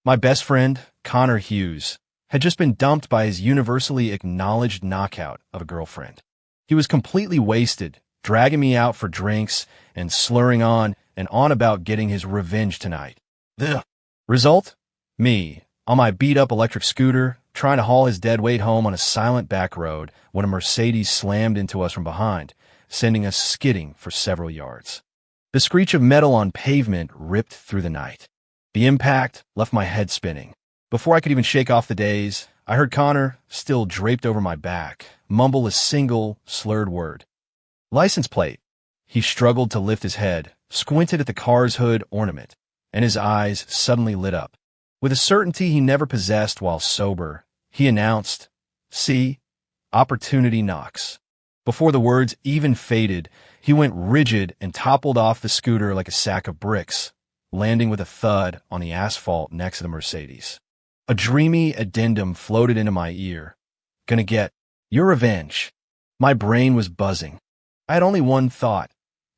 My best friend, Connor Hughes, had just been dumped by his universally acknowledged knockout of a girlfriend. He was completely wasted, dragging me out for drinks and slurring on and on about getting his revenge tonight. Ugh. Result? Me, on my beat-up electric scooter, trying to haul his dead weight home on a silent back road when a Mercedes slammed into us from behind, sending us skidding for several yards. The screech of metal on pavement ripped through the night. The impact left my head spinning. Before I could even shake off the daze, I heard Connor, still draped over my back, mumble a single, slurred word. License plate. He struggled to lift his head, squinted at the car's hood ornament, and his eyes suddenly lit up. With a certainty he never possessed while sober, he announced, "See, opportunity knocks." Before the words even faded, he went rigid and toppled off the scooter like a sack of bricks, landing with a thud on the asphalt next to the Mercedes. A dreamy addendum floated into my ear. "Gonna get your revenge." My brain was buzzing. I had only one thought.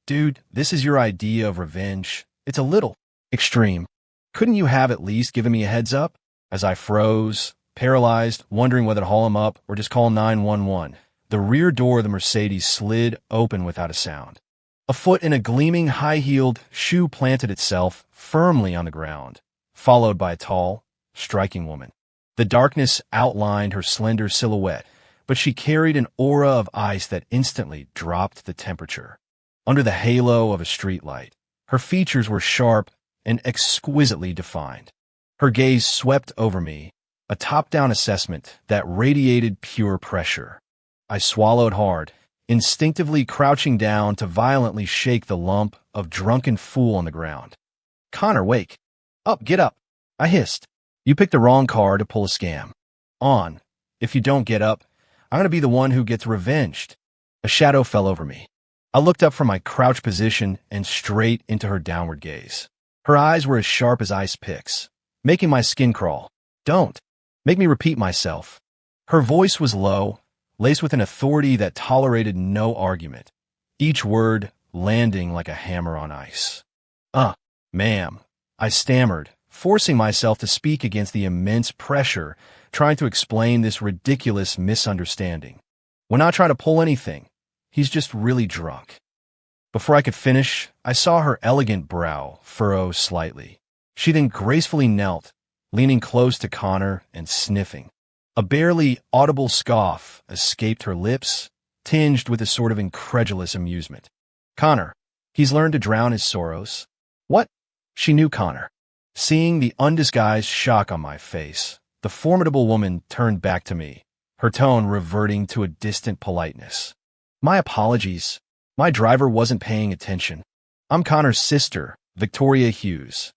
Dude, this is your idea of revenge. It's a little extreme. Couldn't you have at least given me a heads up? As I froze, paralyzed, wondering whether to haul him up or just call 911, the rear door of the Mercedes slid open without a sound. A foot in a gleaming, high-heeled shoe planted itself firmly on the ground, followed by a tall, striking woman. The darkness outlined her slender silhouette, but she carried an aura of ice that instantly dropped the temperature. Under the halo of a streetlight, her features were sharp and exquisitely defined. Her gaze swept over me, a top-down assessment that radiated pure pressure. I swallowed hard, instinctively crouching down to violently shake the lump of drunken fool on the ground. "Connor, wake. Up, get up," I hissed. "You picked the wrong car to pull a scam. On. If you don't get up, I'm going to be the one who gets revenged." A shadow fell over me. I looked up from my crouch position and straight into her downward gaze. Her eyes were as sharp as ice picks, making my skin crawl. "Don't. Make me repeat myself." Her voice was low, laced with an authority that tolerated no argument, each word landing like a hammer on ice. Ma'am," I stammered, forcing myself to speak against the immense pressure, trying to explain this ridiculous misunderstanding. "We're not trying to pull anything. He's just really drunk." Before I could finish, I saw her elegant brow furrow slightly. She then gracefully knelt, leaning close to Connor and sniffing. A barely audible scoff escaped her lips, tinged with a sort of incredulous amusement. "Connor, he's learned to drown his sorrows." "What?" She knew Connor. Seeing the undisguised shock on my face, the formidable woman turned back to me, her tone reverting to a distant politeness. "My apologies. My driver wasn't paying attention. I'm Connor's sister, Victoria Hughes."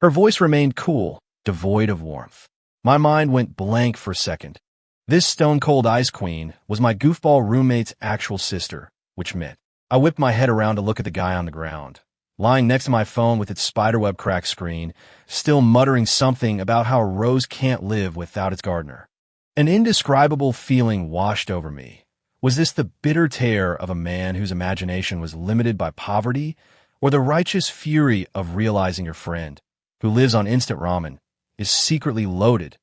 Her voice remained cool, devoid of warmth. My mind went blank for a second. This stone-cold ice queen was my goofball roommate's actual sister, which meant I whipped my head around to look at the guy on the ground, lying next to my phone with its spiderweb cracked screen, still muttering something about how a rose can't live without its gardener. An indescribable feeling washed over me. Was this the bitter tear of a man whose imagination was limited by poverty, or the righteous fury of realizing your friend, who lives on instant ramen, is secretly loaded?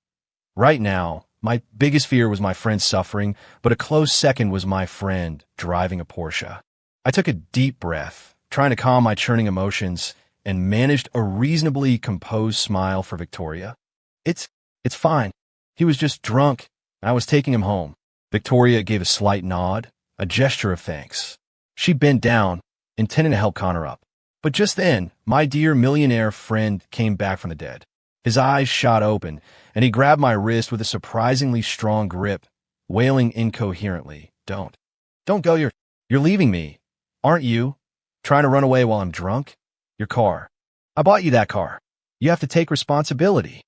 Right now, my biggest fear was my friend suffering, but a close second was my friend driving a Porsche. I took a deep breath, trying to calm my churning emotions, and managed a reasonably composed smile for Victoria. It's fine. He was just drunk, and I was taking him home." Victoria gave a slight nod, a gesture of thanks. She bent down, intending to help Connor up. But just then, my dear millionaire friend came back from the dead. His eyes shot open, and he grabbed my wrist with a surprisingly strong grip, wailing incoherently, Don't go, you're leaving me. Aren't you? Trying to run away while I'm drunk? Your car. I bought you that car. You have to take responsibility."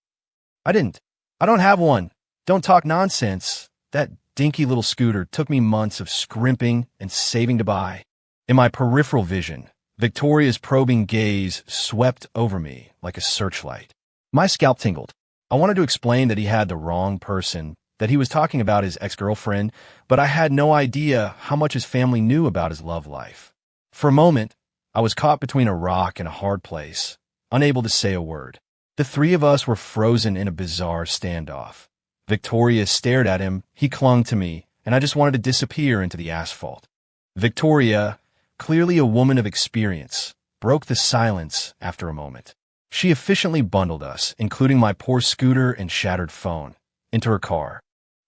"I didn't. I don't have one. Don't talk nonsense. That dinky little scooter took me months of scrimping and saving to buy." In my peripheral vision, Victoria's probing gaze swept over me like a searchlight. My scalp tingled. I wanted to explain that he had the wrong person, that he was talking about his ex-girlfriend, but I had no idea how much his family knew about his love life. For a moment, I was caught between a rock and a hard place, unable to say a word. The three of us were frozen in a bizarre standoff. Victoria stared at him, he clung to me, and I just wanted to disappear into the asphalt. Victoria, clearly a woman of experience, broke the silence after a moment. She efficiently bundled us, including my poor scooter and shattered phone, into her car.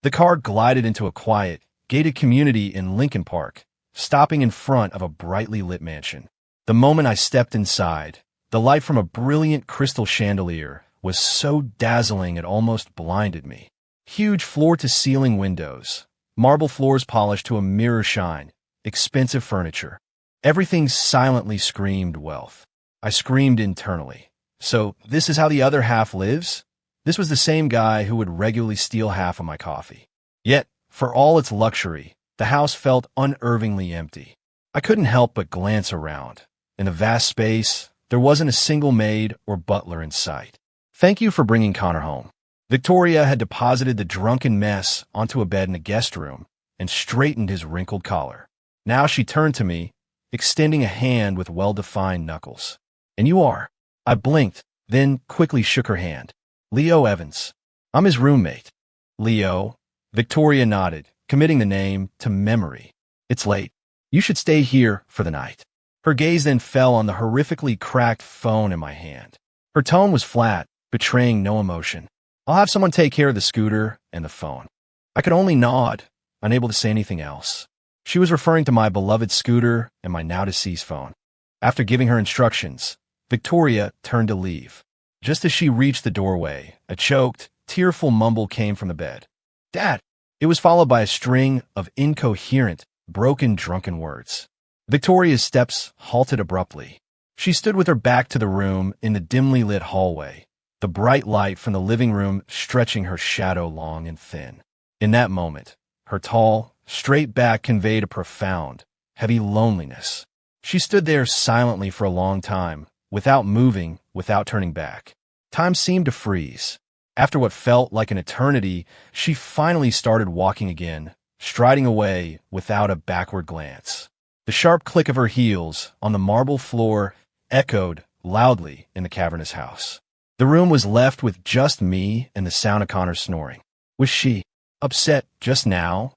The car glided into a quiet, gated community in Lincoln Park, stopping in front of a brightly lit mansion. The moment I stepped inside, the light from a brilliant crystal chandelier was so dazzling it almost blinded me. Huge floor-to-ceiling windows, marble floors polished to a mirror shine, expensive furniture. Everything silently screamed wealth. I screamed internally. So, this is how the other half lives? This was the same guy who would regularly steal half of my coffee. Yet, for all its luxury, the house felt unervingly empty. I couldn't help but glance around. In the vast space, there wasn't a single maid or butler in sight. Thank you for bringing Connor home. Victoria had deposited the drunken mess onto a bed in a guest room and straightened his wrinkled collar. Now she turned to me, extending a hand with well-defined knuckles. And you are. I blinked, then quickly shook her hand. Leo Evans. I'm his roommate. Leo. Victoria nodded, committing the name to memory. It's late. You should stay here for the night. Her gaze then fell on the horrifically cracked phone in my hand. Her tone was flat, betraying no emotion. I'll have someone take care of the scooter and the phone. I could only nod, unable to say anything else. She was referring to my beloved scooter and my now-deceased phone. After giving her instructions, Victoria turned to leave. Just as she reached the doorway, a choked, tearful mumble came from the bed. Dad! It was followed by a string of incoherent, broken, drunken words. Victoria's steps halted abruptly. She stood with her back to the room in the dimly lit hallway, the bright light from the living room stretching her shadow long and thin. In that moment, her tall, straight back conveyed a profound, heavy loneliness. She stood there silently for a long time, without moving, without turning back. Time seemed to freeze. After what felt like an eternity, she finally started walking again, striding away without a backward glance. The sharp click of her heels on the marble floor echoed loudly in the cavernous house. The room was left with just me and the sound of Connor's snoring. Was she upset just now?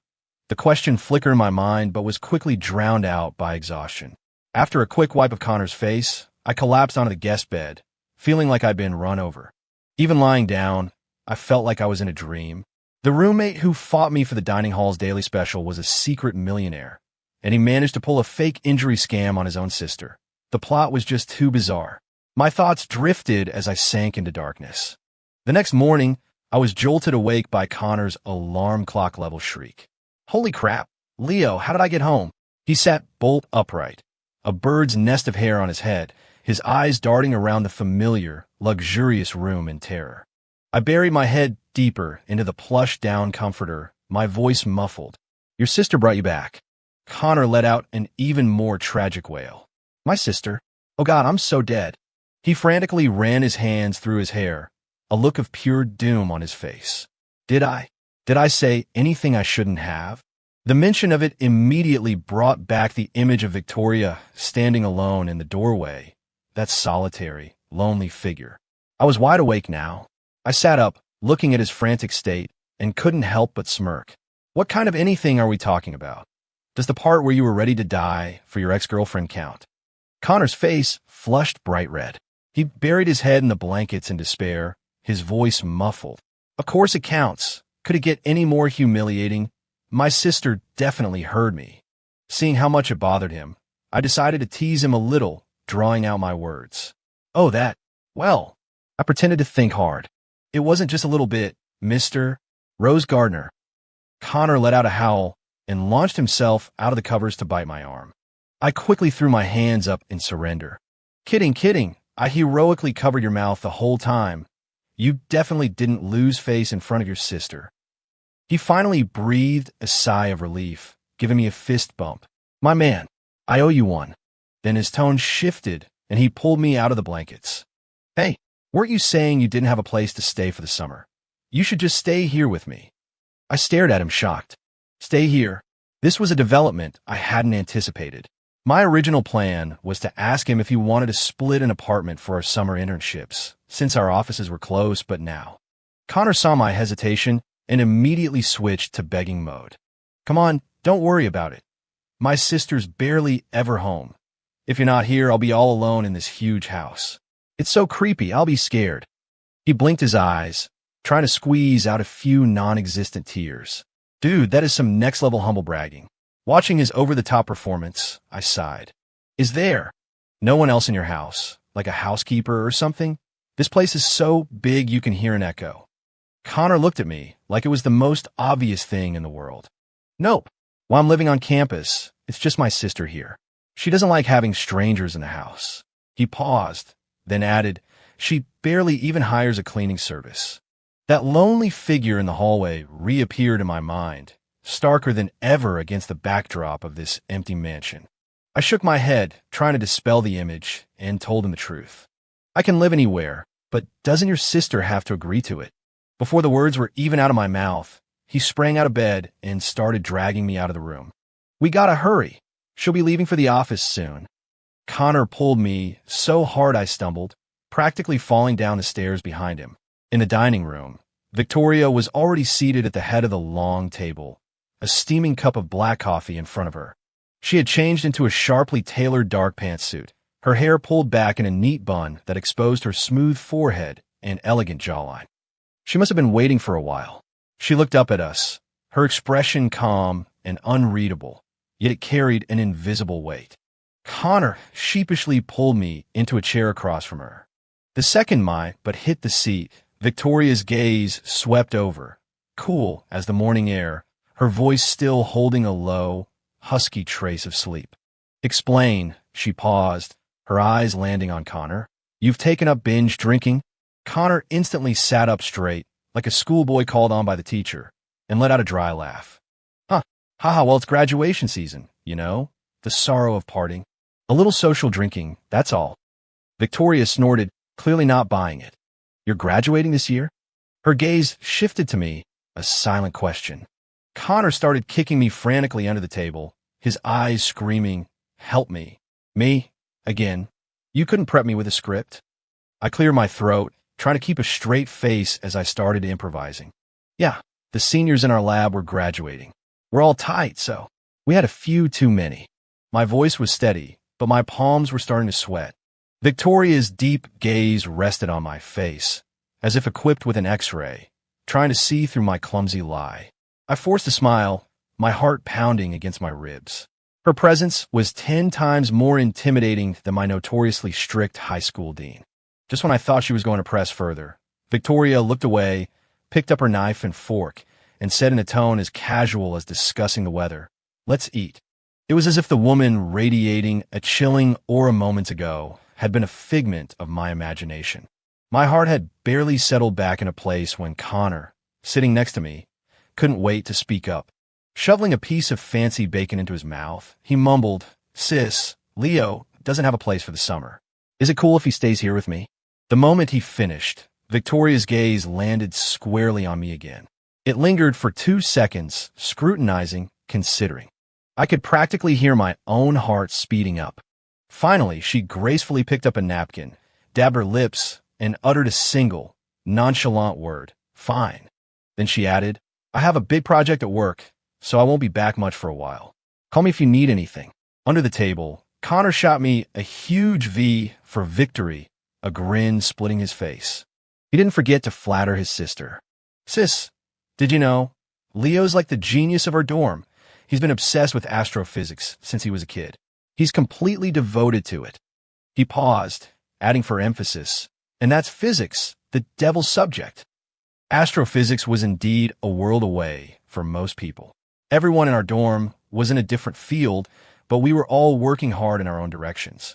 The question flickered in my mind but was quickly drowned out by exhaustion. After a quick wipe of Connor's face, I collapsed onto the guest bed, feeling like I'd been run over. Even lying down, I felt like I was in a dream. The roommate who fought me for the dining hall's daily special was a secret millionaire, and he managed to pull a fake injury scam on his own sister. The plot was just too bizarre. My thoughts drifted as I sank into darkness. The next morning, I was jolted awake by Connor's alarm clock-level shriek. Holy crap! Leo, how did I get home? He sat bolt upright, a bird's nest of hair on his head, his eyes darting around the familiar, luxurious room in terror. I buried my head deeper into the plush down comforter, my voice muffled. Your sister brought you back. Connor let out an even more tragic wail. My sister? Oh God, I'm so dead. He frantically ran his hands through his hair, a look of pure doom on his face. Did I say anything I shouldn't have? The mention of it immediately brought back the image of Victoria standing alone in the doorway, that solitary, lonely figure. I was wide awake now. I sat up, looking at his frantic state, and couldn't help but smirk. What kind of anything are we talking about? Does the part where you were ready to die for your ex-girlfriend count? Connor's face flushed bright red. He buried his head in the blankets in despair, his voice muffled. Of course it counts. Could it get any more humiliating? My sister definitely heard me. Seeing how much it bothered him, I decided to tease him a little, drawing out my words. Oh, that. Well, I pretended to think hard. It wasn't just a little bit, Mr. Rose Gardner. Connor let out a howl and launched himself out of the covers to bite my arm. I quickly threw my hands up in surrender. Kidding. I heroically covered your mouth the whole time. You definitely didn't lose face in front of your sister. He finally breathed a sigh of relief, giving me a fist bump. My man, I owe you one. Then his tone shifted, and he pulled me out of the blankets. Hey, weren't you saying you didn't have a place to stay for the summer? You should just stay here with me. I stared at him shocked. Stay here? This was a development I hadn't anticipated. My original plan was to ask him if he wanted to split an apartment for our summer internships, since our offices were close, but now. Connor saw my hesitation and immediately switched to begging mode. Come on, don't worry about it. My sister's barely ever home. If you're not here, I'll be all alone in this huge house. It's so creepy, I'll be scared. He blinked his eyes, trying to squeeze out a few non-existent tears. Dude, that is some next-level humble bragging. Watching his over-the-top performance, I sighed. Is there no one else in your house, like a housekeeper or something? This place is so big you can hear an echo. Connor looked at me like it was the most obvious thing in the world. Nope. While I'm living on campus, it's just my sister here. She doesn't like having strangers in the house. He paused, then added, she barely even hires a cleaning service. That lonely figure in the hallway reappeared in my mind, starker than ever against the backdrop of this empty mansion. I shook my head, trying to dispel the image, and told him the truth. I can live anywhere, but doesn't your sister have to agree to it? Before the words were even out of my mouth, he sprang out of bed and started dragging me out of the room. We gotta hurry. She'll be leaving for the office soon. Connor pulled me so hard I stumbled, practically falling down the stairs behind him. In the dining room, Victoria was already seated at the head of the long table, a steaming cup of black coffee in front of her. She had changed into a sharply tailored dark pantsuit, her hair pulled back in a neat bun that exposed her smooth forehead and elegant jawline. She must have been waiting for a while. She looked up at us, her expression calm and unreadable, yet it carried an invisible weight. Connor sheepishly pulled me into a chair across from her. The second but hit the seat, Victoria's gaze swept over, cool as the morning air, her voice still holding a low, husky trace of sleep. Explain, she paused, her eyes landing on Connor. You've taken up binge drinking? Connor instantly sat up straight, like a schoolboy called on by the teacher, and let out a dry laugh. Haha, well, it's graduation season, you know? The sorrow of parting. A little social drinking, that's all. Victoria snorted, clearly not buying it. You're graduating this year? Her gaze shifted to me, a silent question. Connor started kicking me frantically under the table, his eyes screaming, help me. Me? Again. You couldn't prep me with a script? I cleared my throat, trying to keep a straight face as I started improvising. Yeah, the seniors in our lab were graduating. We're all tight, so we had a few too many. My voice was steady, but my palms were starting to sweat. Victoria's deep gaze rested on my face, as if equipped with an X-ray, trying to see through my clumsy lie. I forced a smile, my heart pounding against my ribs. Her presence was 10 times more intimidating than my notoriously strict high school dean. Just when I thought she was going to press further, Victoria looked away, picked up her knife and fork, and said in a tone as casual as discussing the weather, "Let's eat." It was as if the woman radiating a chilling aura moments ago had been a figment of my imagination. My heart had barely settled back into place when Connor, sitting next to me, couldn't wait to speak up. Shoveling a piece of fancy bacon into his mouth, he mumbled, "Sis, Leo doesn't have a place for the summer. Is it cool if he stays here with me?" The moment he finished, Victoria's gaze landed squarely on me again. It lingered for 2 seconds, scrutinizing, considering. I could practically hear my own heart speeding up. Finally, she gracefully picked up a napkin, dabbed her lips, and uttered a single, nonchalant word, "Fine." Then she added, "I have a big project at work, so I won't be back much for a while. Call me if you need anything." Under the table, Connor shot me a huge V for victory, a grin splitting his face. He didn't forget to flatter his sister. "Sis, did you know? Leo's like the genius of our dorm. He's been obsessed with astrophysics since he was a kid. He's completely devoted to it." He paused, adding for emphasis, "And that's physics, the devil's subject." Astrophysics was indeed a world away for most people. Everyone in our dorm was in a different field, but we were all working hard in our own directions.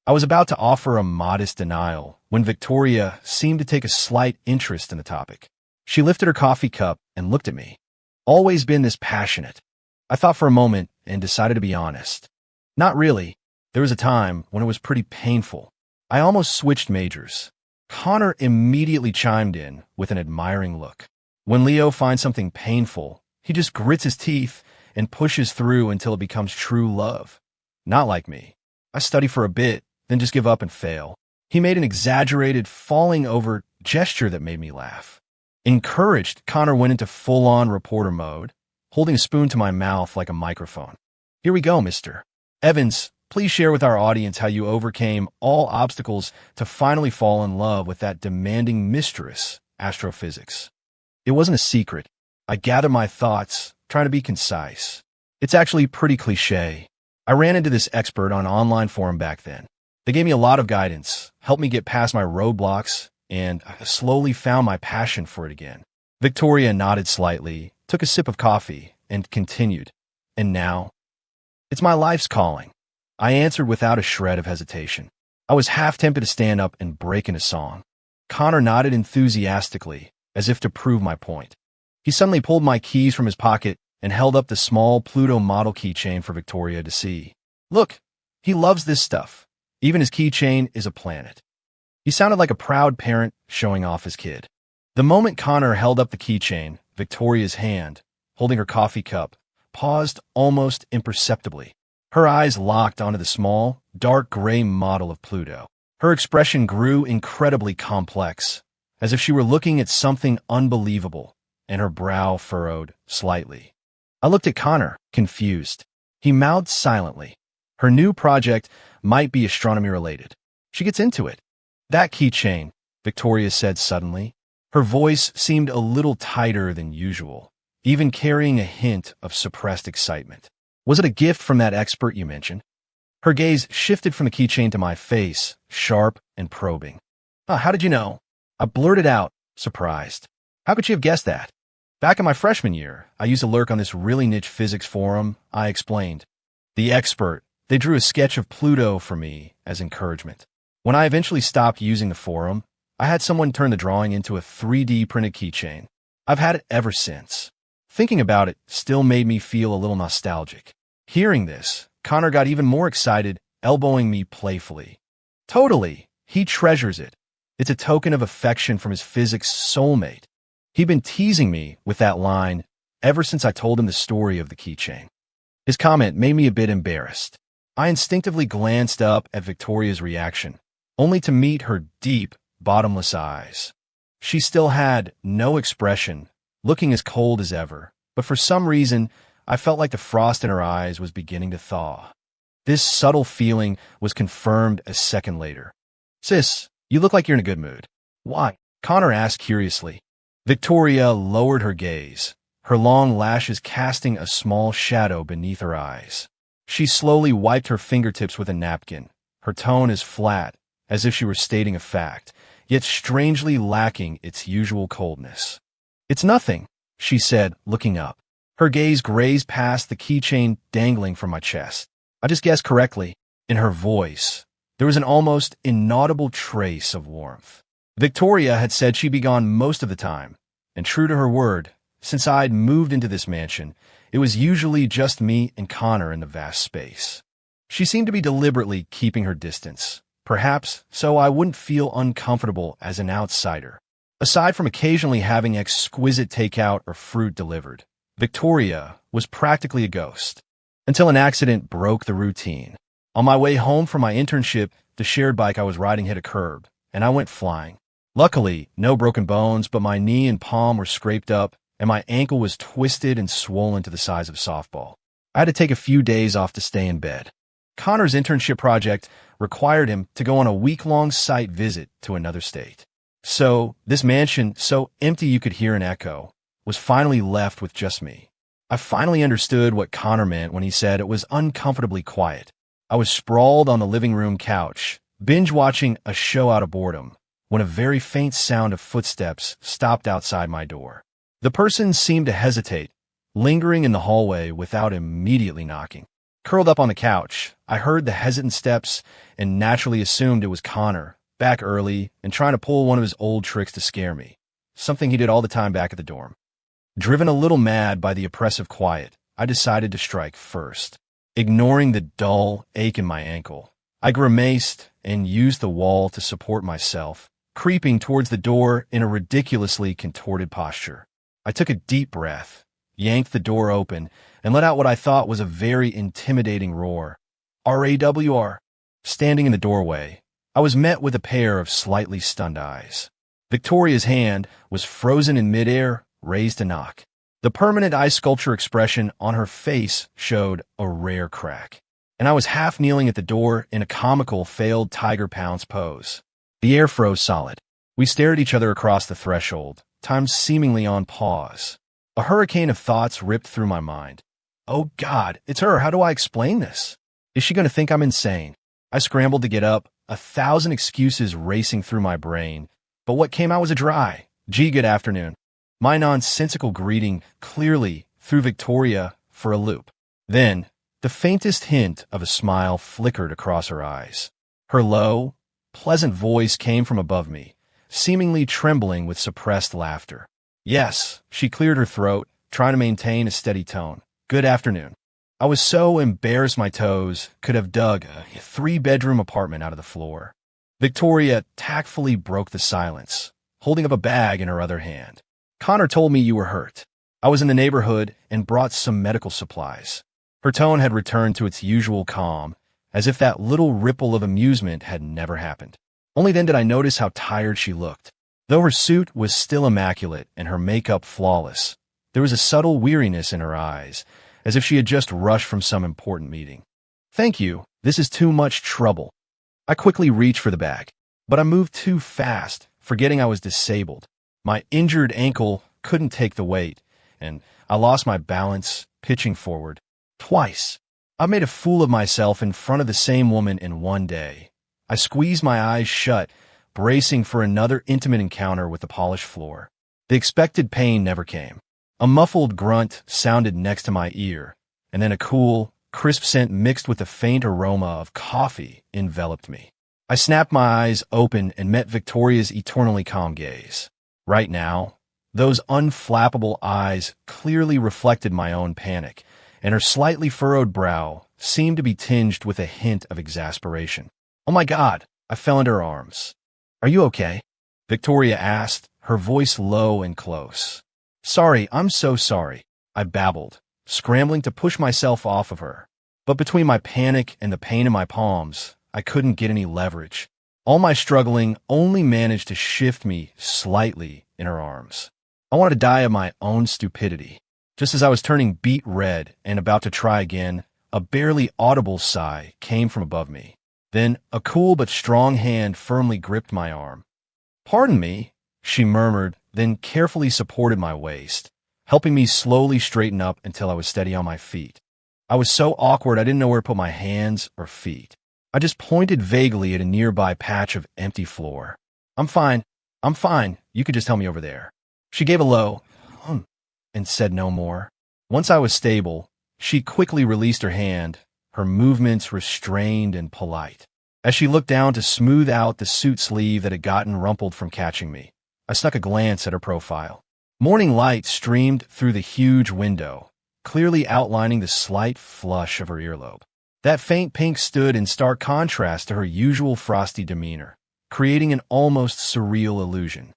I was about to offer a modest denial when Victoria seemed to take a slight interest in the topic. She lifted her coffee cup and looked at me. Always been this passionate. I thought for a moment and decided to be honest. Not really. There was a time when it was pretty painful. I almost switched majors. Connor immediately chimed in with an admiring look. When Leo finds something painful, he just grits his teeth and pushes through until it becomes true love. Not like me. I study for a bit, then just give up and fail. He made an exaggerated, falling over gesture that made me laugh. Encouraged, Connor went into full-on reporter mode, holding a spoon to my mouth like a microphone. Here we go, Mr. Evans. Please share with our audience how you overcame all obstacles to finally fall in love with that demanding mistress, astrophysics. It wasn't a secret. I gathered my thoughts, trying to be concise. It's actually pretty cliche. I ran into this expert on an online forum back then. They gave me a lot of guidance, helped me get past my roadblocks, and I slowly found my passion for it again. Victoria nodded slightly, took a sip of coffee, and continued. And now? It's my life's calling. I answered without a shred of hesitation. I was half tempted to stand up and break into song. Connor nodded enthusiastically, as if to prove my point. He suddenly pulled my keys from his pocket and held up the small Pluto model keychain for Victoria to see. Look, he loves this stuff. Even his keychain is a planet. He sounded like a proud parent showing off his kid. The moment Connor held up the keychain, Victoria's hand, holding her coffee cup, paused almost imperceptibly. Her eyes locked onto the small, dark gray model of Pluto. Her expression grew incredibly complex, as if she were looking at something unbelievable, and her brow furrowed slightly. I looked at Connor, confused. He mouthed silently. Her new project might be astronomy-related. She gets into it. That keychain, Victoria said suddenly. Her voice seemed a little tighter than usual, even carrying a hint of suppressed excitement. Was it a gift from that expert you mentioned? Her gaze shifted from the keychain to my face, sharp and probing. How did you know? I blurted out, surprised. How could she have guessed that? Back in my freshman year, I used to lurk on this really niche physics forum, I explained. The expert, they drew a sketch of Pluto for me as encouragement. When I eventually stopped using the forum, I had someone turn the drawing into a 3D printed keychain. I've had it ever since. Thinking about it still made me feel a little nostalgic. Hearing this, Connor got even more excited, elbowing me playfully. Totally, he treasures it. It's a token of affection from his physics soulmate. He'd been teasing me with that line ever since I told him the story of the keychain. His comment made me a bit embarrassed. I instinctively glanced up at Victoria's reaction, only to meet her deep, bottomless eyes. She still had no expression, looking as cold as ever, but for some reason, I felt like the frost in her eyes was beginning to thaw. This subtle feeling was confirmed a second later. Sis, you look like you're in a good mood. Why? Connor asked curiously. Victoria lowered her gaze, her long lashes casting a small shadow beneath her eyes. She slowly wiped her fingertips with a napkin, her tone as flat, as if she were stating a fact, yet strangely lacking its usual coldness. It's nothing, she said, looking up. Her gaze grazed past the keychain dangling from my chest. I just guessed correctly. In her voice, there was an almost inaudible trace of warmth. Victoria had said she'd be gone most of the time, and true to her word, since I'd moved into this mansion, it was usually just me and Connor in the vast space. She seemed to be deliberately keeping her distance, perhaps so I wouldn't feel uncomfortable as an outsider. Aside from occasionally having exquisite takeout or fruit delivered, Victoria was practically a ghost, until an accident broke the routine. On my way home from my internship, the shared bike I was riding hit a curb, and I went flying. Luckily, no broken bones, but my knee and palm were scraped up, and my ankle was twisted and swollen to the size of a softball. I had to take a few days off to stay in bed. Connor's internship project required him to go on a week-long site visit to another state. So, this mansion, so empty you could hear an echo, was finally left with just me. I finally understood what Connor meant when he said it was uncomfortably quiet. I was sprawled on the living room couch, binge-watching a show out of boredom, when a very faint sound of footsteps stopped outside my door. The person seemed to hesitate, lingering in the hallway without immediately knocking. Curled up on the couch, I heard the hesitant steps and naturally assumed it was Connor, back early and trying to pull one of his old tricks to scare me, something he did all the time back at the dorm. Driven a little mad by the oppressive quiet, I decided to strike first. Ignoring the dull ache in my ankle, I grimaced and used the wall to support myself, creeping towards the door in a ridiculously contorted posture. I took a deep breath, yanked the door open, and let out what I thought was a very intimidating roar. RAWR. Standing in the doorway, I was met with a pair of slightly stunned eyes. Victoria's hand was frozen in midair, raised to knock. The permanent eye sculpture expression on her face showed a rare crack, and I was half kneeling at the door in a comical failed tiger pounce pose. The air froze solid. We stared at each other across the threshold, time seemingly on pause. A hurricane of thoughts ripped through my mind. Oh God, it's her. How do I explain this? Is she going to think I'm insane? I scrambled to get up, 1,000 excuses racing through my brain, but what came out was a dry, "Gee, good afternoon." My nonsensical greeting clearly threw Victoria for a loop. Then, the faintest hint of a smile flickered across her eyes. Her low, pleasant voice came from above me, seemingly trembling with suppressed laughter. Yes, she cleared her throat, trying to maintain a steady tone. Good afternoon. I was so embarrassed my toes could have dug a 3-bedroom apartment out of the floor. Victoria tactfully broke the silence, holding up a bag in her other hand. Connor told me you were hurt. I was in the neighborhood and brought some medical supplies. Her tone had returned to its usual calm, as if that little ripple of amusement had never happened. Only then did I notice how tired she looked. Though her suit was still immaculate and her makeup flawless, there was a subtle weariness in her eyes, as if she had just rushed from some important meeting. Thank you. This is too much trouble. I quickly reached for the bag, but I moved too fast, forgetting I was disabled. My injured ankle couldn't take the weight, and I lost my balance, pitching forward. Twice. I made a fool of myself in front of the same woman in one day. I squeezed my eyes shut, bracing for another intimate encounter with the polished floor. The expected pain never came. A muffled grunt sounded next to my ear, and then a cool, crisp scent mixed with the faint aroma of coffee enveloped me. I snapped my eyes open and met Victoria's eternally calm gaze. Right now, those unflappable eyes clearly reflected my own panic, and her slightly furrowed brow seemed to be tinged with a hint of exasperation. Oh my God, I fell into her arms. Are you okay? Victoria asked, her voice low and close. Sorry, I'm so sorry, I babbled, scrambling to push myself off of her. But between my panic and the pain in my palms, I couldn't get any leverage. All my struggling only managed to shift me slightly in her arms. I wanted to die of my own stupidity. Just as I was turning beet red and about to try again, a barely audible sigh came from above me. Then a cool but strong hand firmly gripped my arm. Pardon me, she murmured, then carefully supported my waist, helping me slowly straighten up until I was steady on my feet. I was so awkward I didn't know where to put my hands or feet. I just pointed vaguely at a nearby patch of empty floor. I'm fine. You could just tell me over there. She gave a low, and said no more. Once I was stable, she quickly released her hand, her movements restrained and polite. As she looked down to smooth out the suit sleeve that had gotten rumpled from catching me, I snuck a glance at her profile. Morning light streamed through the huge window, clearly outlining the slight flush of her earlobe. That faint pink stood in stark contrast to her usual frosty demeanor, creating an almost surreal illusion.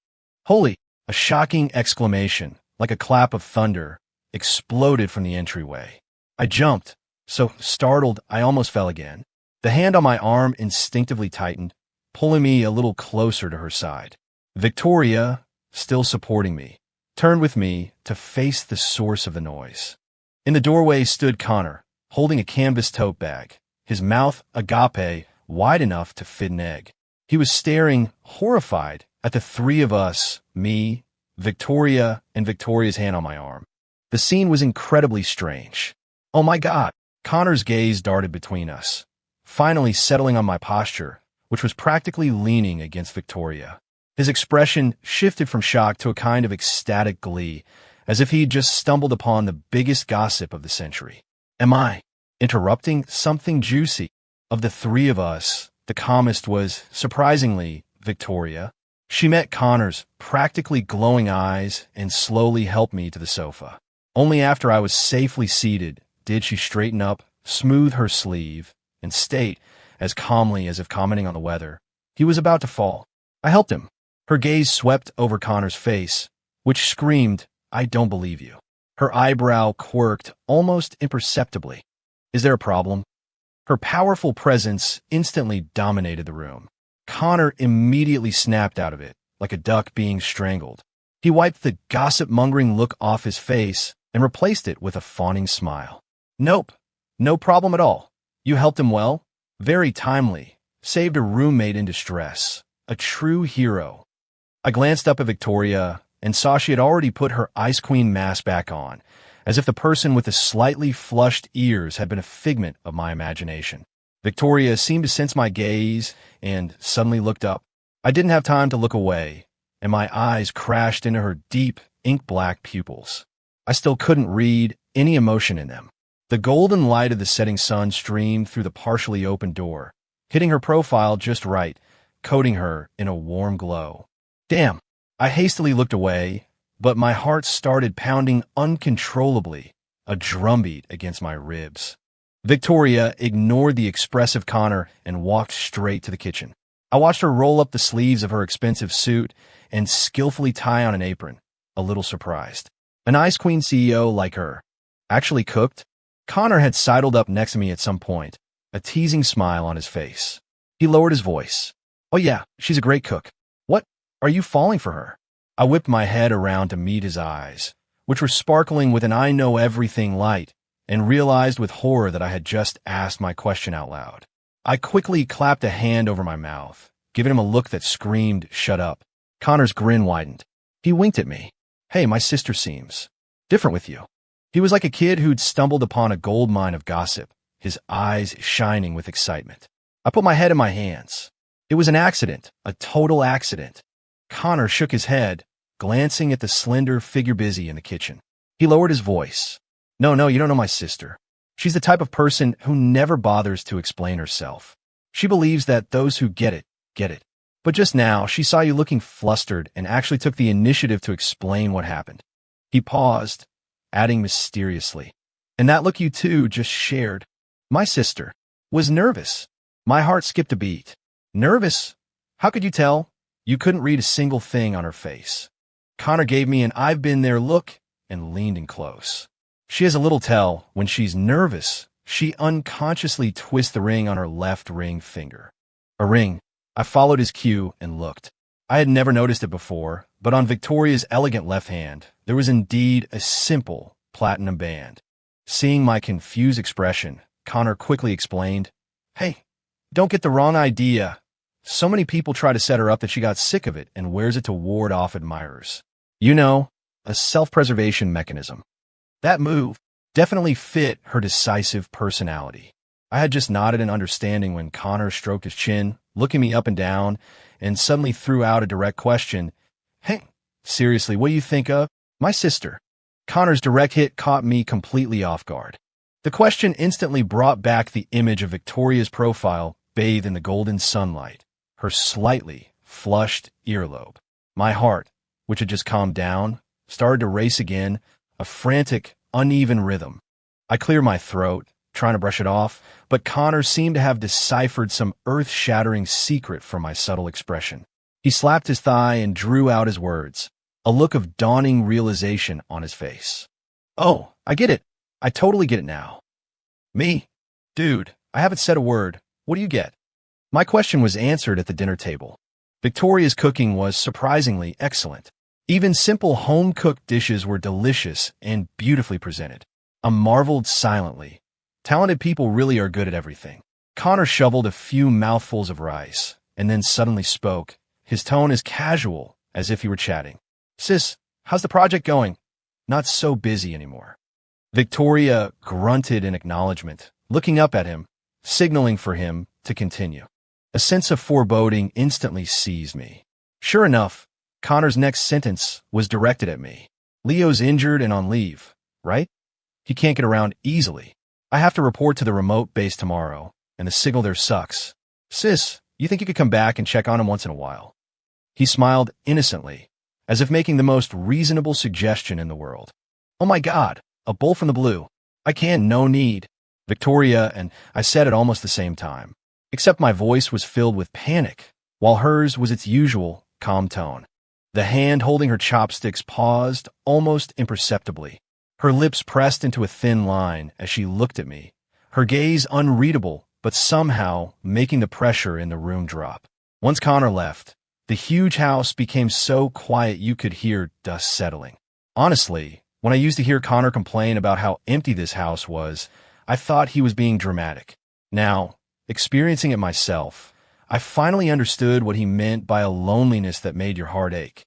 Holy! A shocking exclamation, like a clap of thunder, exploded from the entryway. I jumped, so startled I almost fell again. The hand on my arm instinctively tightened, pulling me a little closer to her side. Victoria, still supporting me, turned with me to face the source of the noise. In the doorway stood Connor, holding a canvas tote bag, his mouth agape wide enough to fit an egg. He was staring, horrified, at the three of us, me, Victoria, and Victoria's hand on my arm. The scene was incredibly strange. Oh my God! Connor's gaze darted between us, finally settling on my posture, which was practically leaning against Victoria. His expression shifted from shock to a kind of ecstatic glee, as if he had just stumbled upon the biggest gossip of the century. Am I interrupting something juicy? Of the three of us, the calmest was, surprisingly, Victoria. She met Connor's practically glowing eyes and slowly helped me to the sofa. Only after I was safely seated did she straighten up, smooth her sleeve, and state, as calmly as if commenting on the weather, he was about to fall. I helped him. Her gaze swept over Connor's face, which screamed, I don't believe you. Her eyebrow quirked almost imperceptibly. Is there a problem? Her powerful presence instantly dominated the room. Connor immediately snapped out of it, like a duck being strangled. He wiped the gossip-mongering look off his face and replaced it with a fawning smile. Nope, no problem at all. You helped him well. Very timely. Saved a roommate in distress. A true hero. I glanced up at Victoria and saw she had already put her Ice Queen mask back on, as if the person with the slightly flushed ears had been a figment of my imagination. Victoria seemed to sense my gaze and suddenly looked up. I didn't have time to look away, and my eyes crashed into her deep, ink-black pupils. I still couldn't read any emotion in them. The golden light of the setting sun streamed through the partially open door, hitting her profile just right, coating her in a warm glow. Damn! I hastily looked away, but my heart started pounding uncontrollably, a drumbeat against my ribs. Victoria ignored the expressive Connor and walked straight to the kitchen. I watched her roll up the sleeves of her expensive suit and skillfully tie on an apron, a little surprised. An Ice Queen CEO like her. Actually cooked? Connor had sidled up next to me at some point, a teasing smile on his face. He lowered his voice. Oh yeah, she's a great cook. What? Are you falling for her? I whipped my head around to meet his eyes, which were sparkling with an I-know-everything light, and realized with horror that I had just asked my question out loud. I quickly clapped a hand over my mouth, giving him a look that screamed, "Shut up." Connor's grin widened. He winked at me. Hey, my sister seems different with you. He was like a kid who'd stumbled upon a gold mine of gossip, his eyes shining with excitement. I put my head in my hands. It was an accident, a total accident. Connor shook his head, glancing at the slender figure busy in the kitchen. He lowered his voice. No, you don't know my sister. She's the type of person who never bothers to explain herself. She believes that those who get it, get it. But just now, she saw you looking flustered and actually took the initiative to explain what happened. He paused, adding mysteriously. And that look you two just shared. My sister was nervous. My heart skipped a beat. Nervous? How could you tell? You couldn't read a single thing on her face. Connor gave me an I've been there look and leaned in close. She has a little tell. When she's nervous, she unconsciously twists the ring on her left ring finger. A ring. I followed his cue and looked. I had never noticed it before, but on Victoria's elegant left hand, there was indeed a simple platinum band. Seeing my confused expression, Connor quickly explained, Hey, don't get the wrong idea. So many people try to set her up that she got sick of it and wears it to ward off admirers. You know, a self-preservation mechanism. That move definitely fit her decisive personality. I had just nodded in understanding when Connor stroked his chin, looking me up and down, and suddenly threw out a direct question. Hey, seriously, what do you think of my sister? Connor's direct hit caught me completely off guard. The question instantly brought back the image of Victoria's profile bathed in the golden sunlight, her slightly flushed earlobe. My heart, which had just calmed down, started to race again, a frantic, uneven rhythm. I cleared my throat, trying to brush it off, but Connor seemed to have deciphered some earth-shattering secret from my subtle expression. He slapped his thigh and drew out his words, a look of dawning realization on his face. Oh, I get it. I totally get it now. Me? Dude, I haven't said a word. What do you get? My question was answered at the dinner table. Victoria's cooking was surprisingly excellent. Even simple home-cooked dishes were delicious and beautifully presented. I marveled silently. Talented people really are good at everything. Connor shoveled a few mouthfuls of rice, and then suddenly spoke, his tone as casual as if he were chatting. Sis, how's the project going? Not so busy anymore. Victoria grunted in acknowledgement, looking up at him, signaling for him to continue. A sense of foreboding instantly seized me. Sure enough, Connor's next sentence was directed at me. Leo's injured and on leave, right? He can't get around easily. I have to report to the remote base tomorrow, and the signal there sucks. Sis, you think you could come back and check on him once in a while? He smiled innocently, as if making the most reasonable suggestion in the world. Oh my God, a bull from the blue. I can, no need. Victoria and I said at almost the same time, except my voice was filled with panic, while hers was its usual calm tone. The hand holding her chopsticks paused almost imperceptibly. Her lips pressed into a thin line as she looked at me, her gaze unreadable but somehow making the pressure in the room drop. Once Connor left, the huge house became so quiet you could hear dust settling. Honestly, when I used to hear Connor complain about how empty this house was, I thought he was being dramatic. Now, experiencing it myself, I finally understood what he meant by a loneliness that made your heart ache.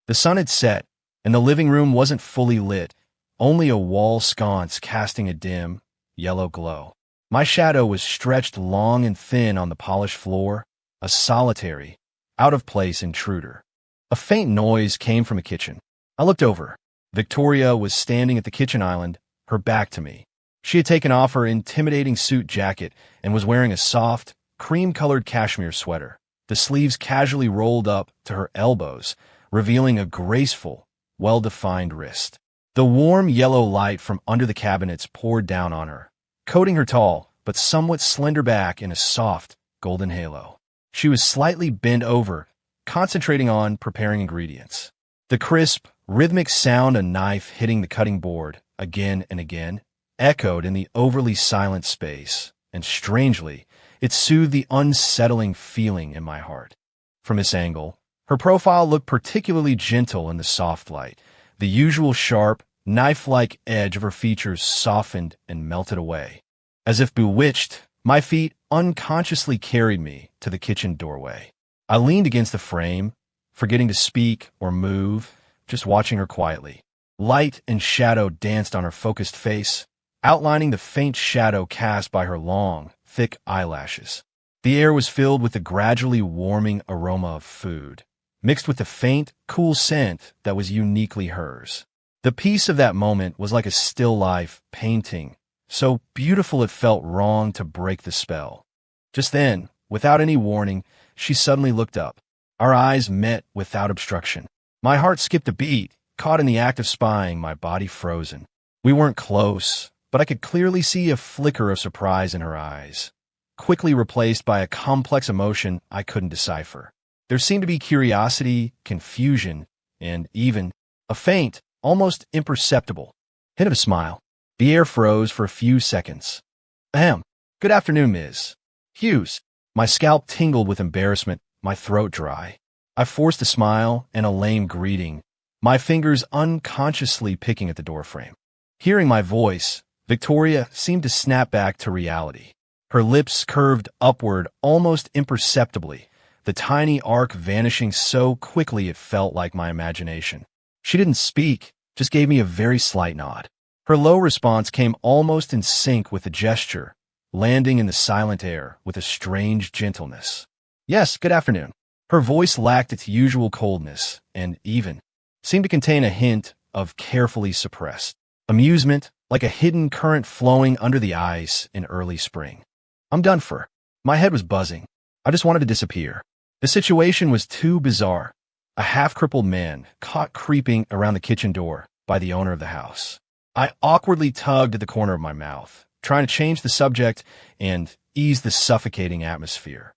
The sun had set, and the living room wasn't fully lit, only a wall sconce casting a dim, yellow glow. My shadow was stretched long and thin on the polished floor, a solitary, out-of-place intruder. A faint noise came from the kitchen. I looked over. Victoria was standing at the kitchen island, her back to me. She had taken off her intimidating suit jacket and was wearing a soft, cream-colored cashmere sweater, the sleeves casually rolled up to her elbows, revealing a graceful, well-defined wrist. The warm yellow light from under the cabinets poured down on her, coating her tall but somewhat slender back in a soft, golden halo. She was slightly bent over, concentrating on preparing ingredients. The crisp, rhythmic sound of a knife hitting the cutting board, again and again, echoed in the overly silent space, and strangely, it soothed the unsettling feeling in my heart. From this angle, her profile looked particularly gentle in the soft light. The usual sharp, knife-like edge of her features softened and melted away. As if bewitched, my feet unconsciously carried me to the kitchen doorway. I leaned against the frame, forgetting to speak or move, just watching her quietly. Light and shadow danced on her focused face, outlining the faint shadow cast by her long, thick eyelashes. The air was filled with the gradually warming aroma of food, mixed with the faint, cool scent that was uniquely hers. The peace of that moment was like a still life painting, so beautiful it felt wrong to break the spell. Just then, without any warning, she suddenly looked up. Our eyes met without obstruction. My heart skipped a beat, caught in the act of spying, my body frozen. We weren't close, but I could clearly see a flicker of surprise in her eyes, quickly replaced by a complex emotion I couldn't decipher. There seemed to be curiosity, confusion, and even a faint, almost imperceptible hint of a smile. The air froze for a few seconds. Ahem. Good afternoon, Ms. Hughes. My scalp tingled with embarrassment, my throat dry. I forced a smile and a lame greeting, my fingers unconsciously picking at the doorframe. Hearing my voice, Victoria seemed to snap back to reality. Her lips curved upward almost imperceptibly, the tiny arc vanishing so quickly it felt like my imagination. She didn't speak, just gave me a very slight nod. Her low response came almost in sync with the gesture, landing in the silent air with a strange gentleness. Yes, good afternoon. Her voice lacked its usual coldness and even seemed to contain a hint of carefully suppressed amusement, like a hidden current flowing under the ice in early spring. I'm done for. My head was buzzing. I just wanted to disappear. The situation was too bizarre. A half-crippled man caught creeping around the kitchen door by the owner of the house. I awkwardly tugged at the corner of my mouth, trying to change the subject and ease the suffocating atmosphere.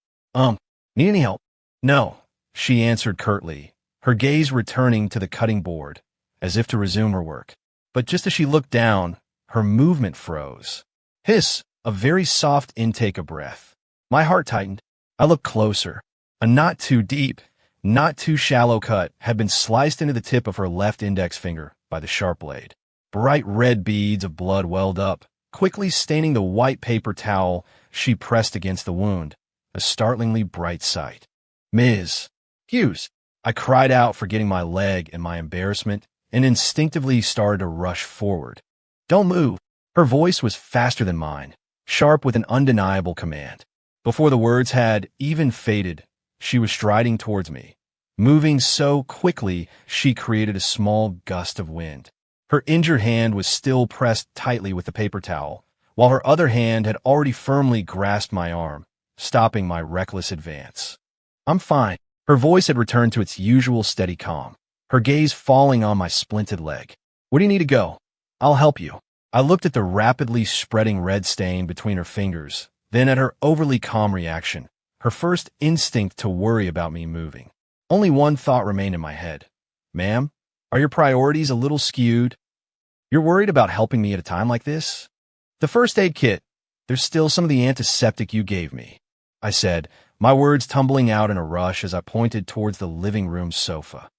Need any help? No, she answered curtly, her gaze returning to the cutting board, as if to resume her work. But just as she looked down, her movement froze. Hiss, a very soft intake of breath. My heart tightened. I looked closer. A not too deep, not too shallow cut had been sliced into the tip of her left index finger by the sharp blade. Bright red beads of blood welled up, quickly staining the white paper towel she pressed against the wound, a startlingly bright sight. Ms. Hughes, I cried out, forgetting my leg and my embarrassment, and instinctively started to rush forward. Don't move. Her voice was faster than mine, sharp with an undeniable command. Before the words had even faded, she was striding towards me, moving so quickly she created a small gust of wind. Her injured hand was still pressed tightly with the paper towel, while her other hand had already firmly grasped my arm, stopping my reckless advance. I'm fine. Her voice had returned to its usual steady calm, her gaze falling on my splinted leg. Where do you need to go? I'll help you. I looked at the rapidly spreading red stain between her fingers, then at her overly calm reaction, her first instinct to worry about me moving. Only one thought remained in my head. Ma'am, are your priorities a little skewed? You're worried about helping me at a time like this? The first aid kit. There's still some of the antiseptic you gave me, I said, my words tumbling out in a rush as I pointed towards the living room sofa.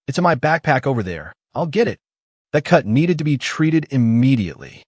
It's in my backpack over there. I'll get it. That cut needed to be treated immediately.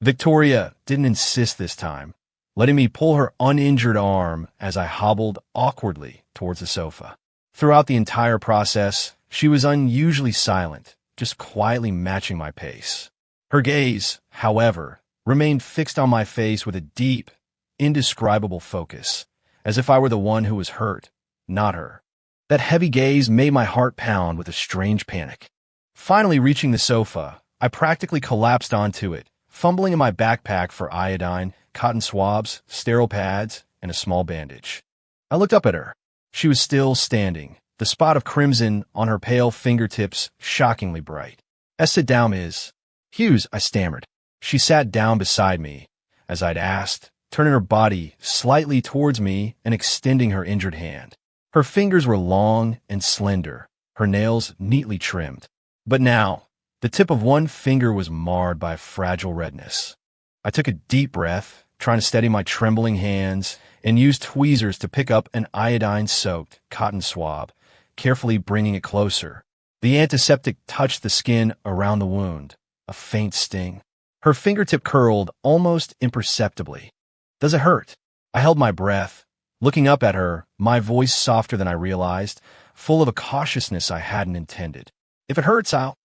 Victoria didn't insist this time, letting me pull her uninjured arm as I hobbled awkwardly towards the sofa. Throughout the entire process, she was unusually silent, just quietly matching my pace. Her gaze, however, remained fixed on my face with a deep, indescribable focus, as if I were the one who was hurt, not her. That heavy gaze made my heart pound with a strange panic. Finally reaching the sofa, I practically collapsed onto it, fumbling in my backpack for iodine, cotton swabs, sterile pads, and a small bandage. I looked up at her. She was still standing, the spot of crimson on her pale fingertips shockingly bright. Sit down, Ms. Hughes, I stammered. She sat down beside me, as I'd asked, turning her body slightly towards me and extending her injured hand. Her fingers were long and slender, her nails neatly trimmed. But now, the tip of one finger was marred by a fragile redness. I took a deep breath, trying to steady my trembling hands, and used tweezers to pick up an iodine-soaked cotton swab, carefully bringing it closer. The antiseptic touched the skin around the wound, a faint sting. Her fingertip curled almost imperceptibly. Does it hurt? I held my breath, looking up at her, my voice softer than I realized, full of a cautiousness I hadn't intended. If it hurts, I'll...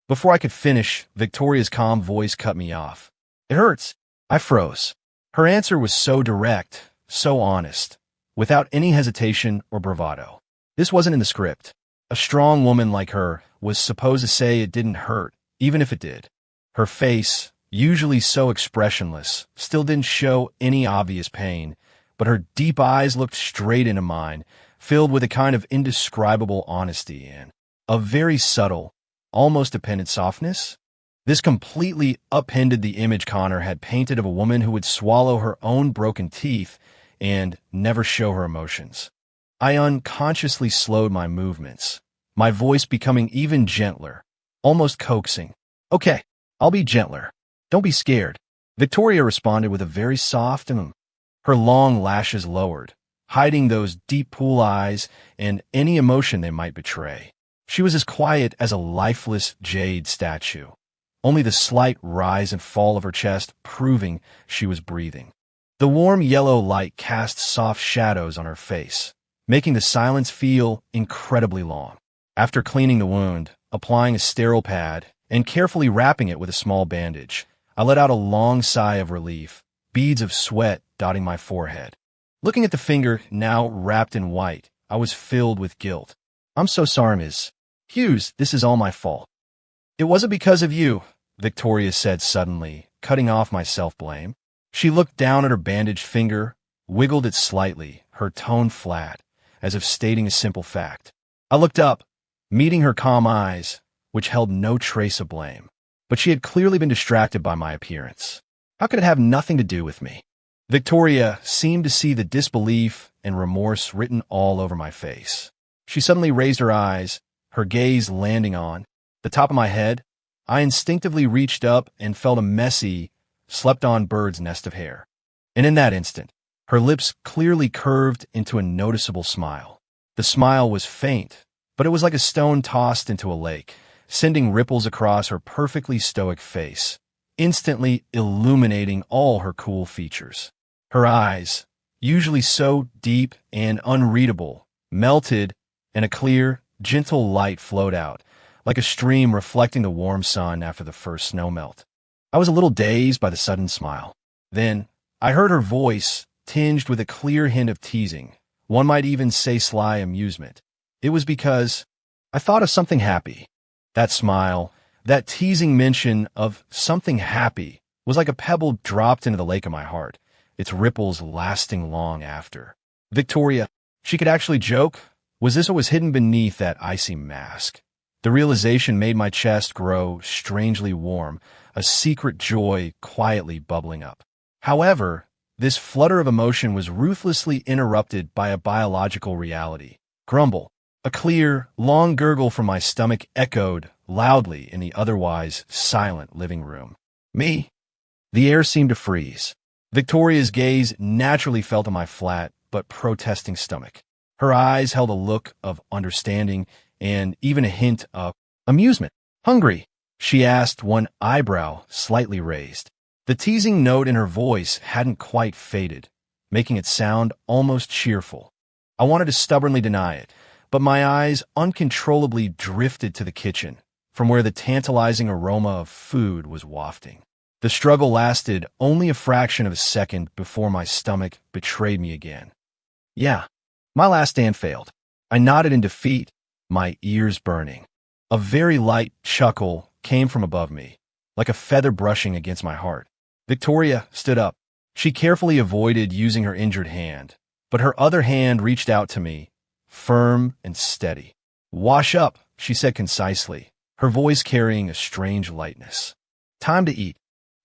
Before I could finish, Victoria's calm voice cut me off. It hurts. I froze. Her answer was so direct, so honest, without any hesitation or bravado. This wasn't in the script. A strong woman like her was supposed to say it didn't hurt, even if it did. Her face, usually so expressionless, still didn't show any obvious pain, but her deep eyes looked straight into mine, filled with a kind of indescribable honesty and a very subtle, almost dependent softness. This completely upended the image Connor had painted of a woman who would swallow her own broken teeth and never show her emotions. I unconsciously slowed my movements, my voice becoming even gentler, almost coaxing. Okay, I'll be gentler. Don't be scared. Victoria responded with a very soft her long lashes lowered, hiding those deep pool eyes and any emotion they might betray. She was as quiet as a lifeless jade statue, only the slight rise and fall of her chest proving she was breathing. The warm yellow light cast soft shadows on her face, making the silence feel incredibly long. After cleaning the wound, applying a sterile pad, and carefully wrapping it with a small bandage, I let out a long sigh of relief, beads of sweat dotting my forehead. Looking at the finger, now wrapped in white, I was filled with guilt. I'm so sorry, Ms. Hughes, this is all my fault. It wasn't because of you, Victoria said suddenly, cutting off my self-blame. She looked down at her bandaged finger, wiggled it slightly, her tone flat, as if stating a simple fact. I looked up, meeting her calm eyes, which held no trace of blame. But she had clearly been distracted by my appearance. How could it have nothing to do with me? Victoria seemed to see the disbelief and remorse written all over my face. She suddenly raised her eyes, her gaze landing on the top of my head. I instinctively reached up and felt a messy, slept-on bird's nest of hair. And in that instant, her lips clearly curved into a noticeable smile. The smile was faint, but it was like a stone tossed into a lake, sending ripples across her perfectly stoic face, instantly illuminating all her cool features. Her eyes, usually so deep and unreadable, melted, and a clear, gentle light flowed out, like a stream reflecting the warm sun after the first snow melt. I was a little dazed by the sudden smile. Then, I heard her voice, tinged with a clear hint of teasing, one might even say sly amusement. It was because I thought of something happy. That smile, that teasing mention of something happy, was like a pebble dropped into the lake of my heart, its ripples lasting long after. Victoria, she could actually joke? Was this what was hidden beneath that icy mask? The realization made my chest grow strangely warm, a secret joy quietly bubbling up. However, this flutter of emotion was ruthlessly interrupted by a biological reality. Grumble. A clear, long gurgle from my stomach echoed loudly in the otherwise silent living room. Me? The air seemed to freeze. Victoria's gaze naturally fell to my flat but protesting stomach. Her eyes held a look of understanding and even a hint of amusement. "Hungry?" she asked, one eyebrow slightly raised. The teasing note in her voice hadn't quite faded, making it sound almost cheerful. I wanted to stubbornly deny it, but my eyes uncontrollably drifted to the kitchen, from where the tantalizing aroma of food was wafting. The struggle lasted only a fraction of a second before my stomach betrayed me again. "Yeah, my last stand failed." I nodded in defeat, my ears burning. A very light chuckle came from above me, like a feather brushing against my heart. Victoria stood up. She carefully avoided using her injured hand, but her other hand reached out to me, firm and steady. "Wash up," she said concisely, her voice carrying a strange lightness. "Time to eat."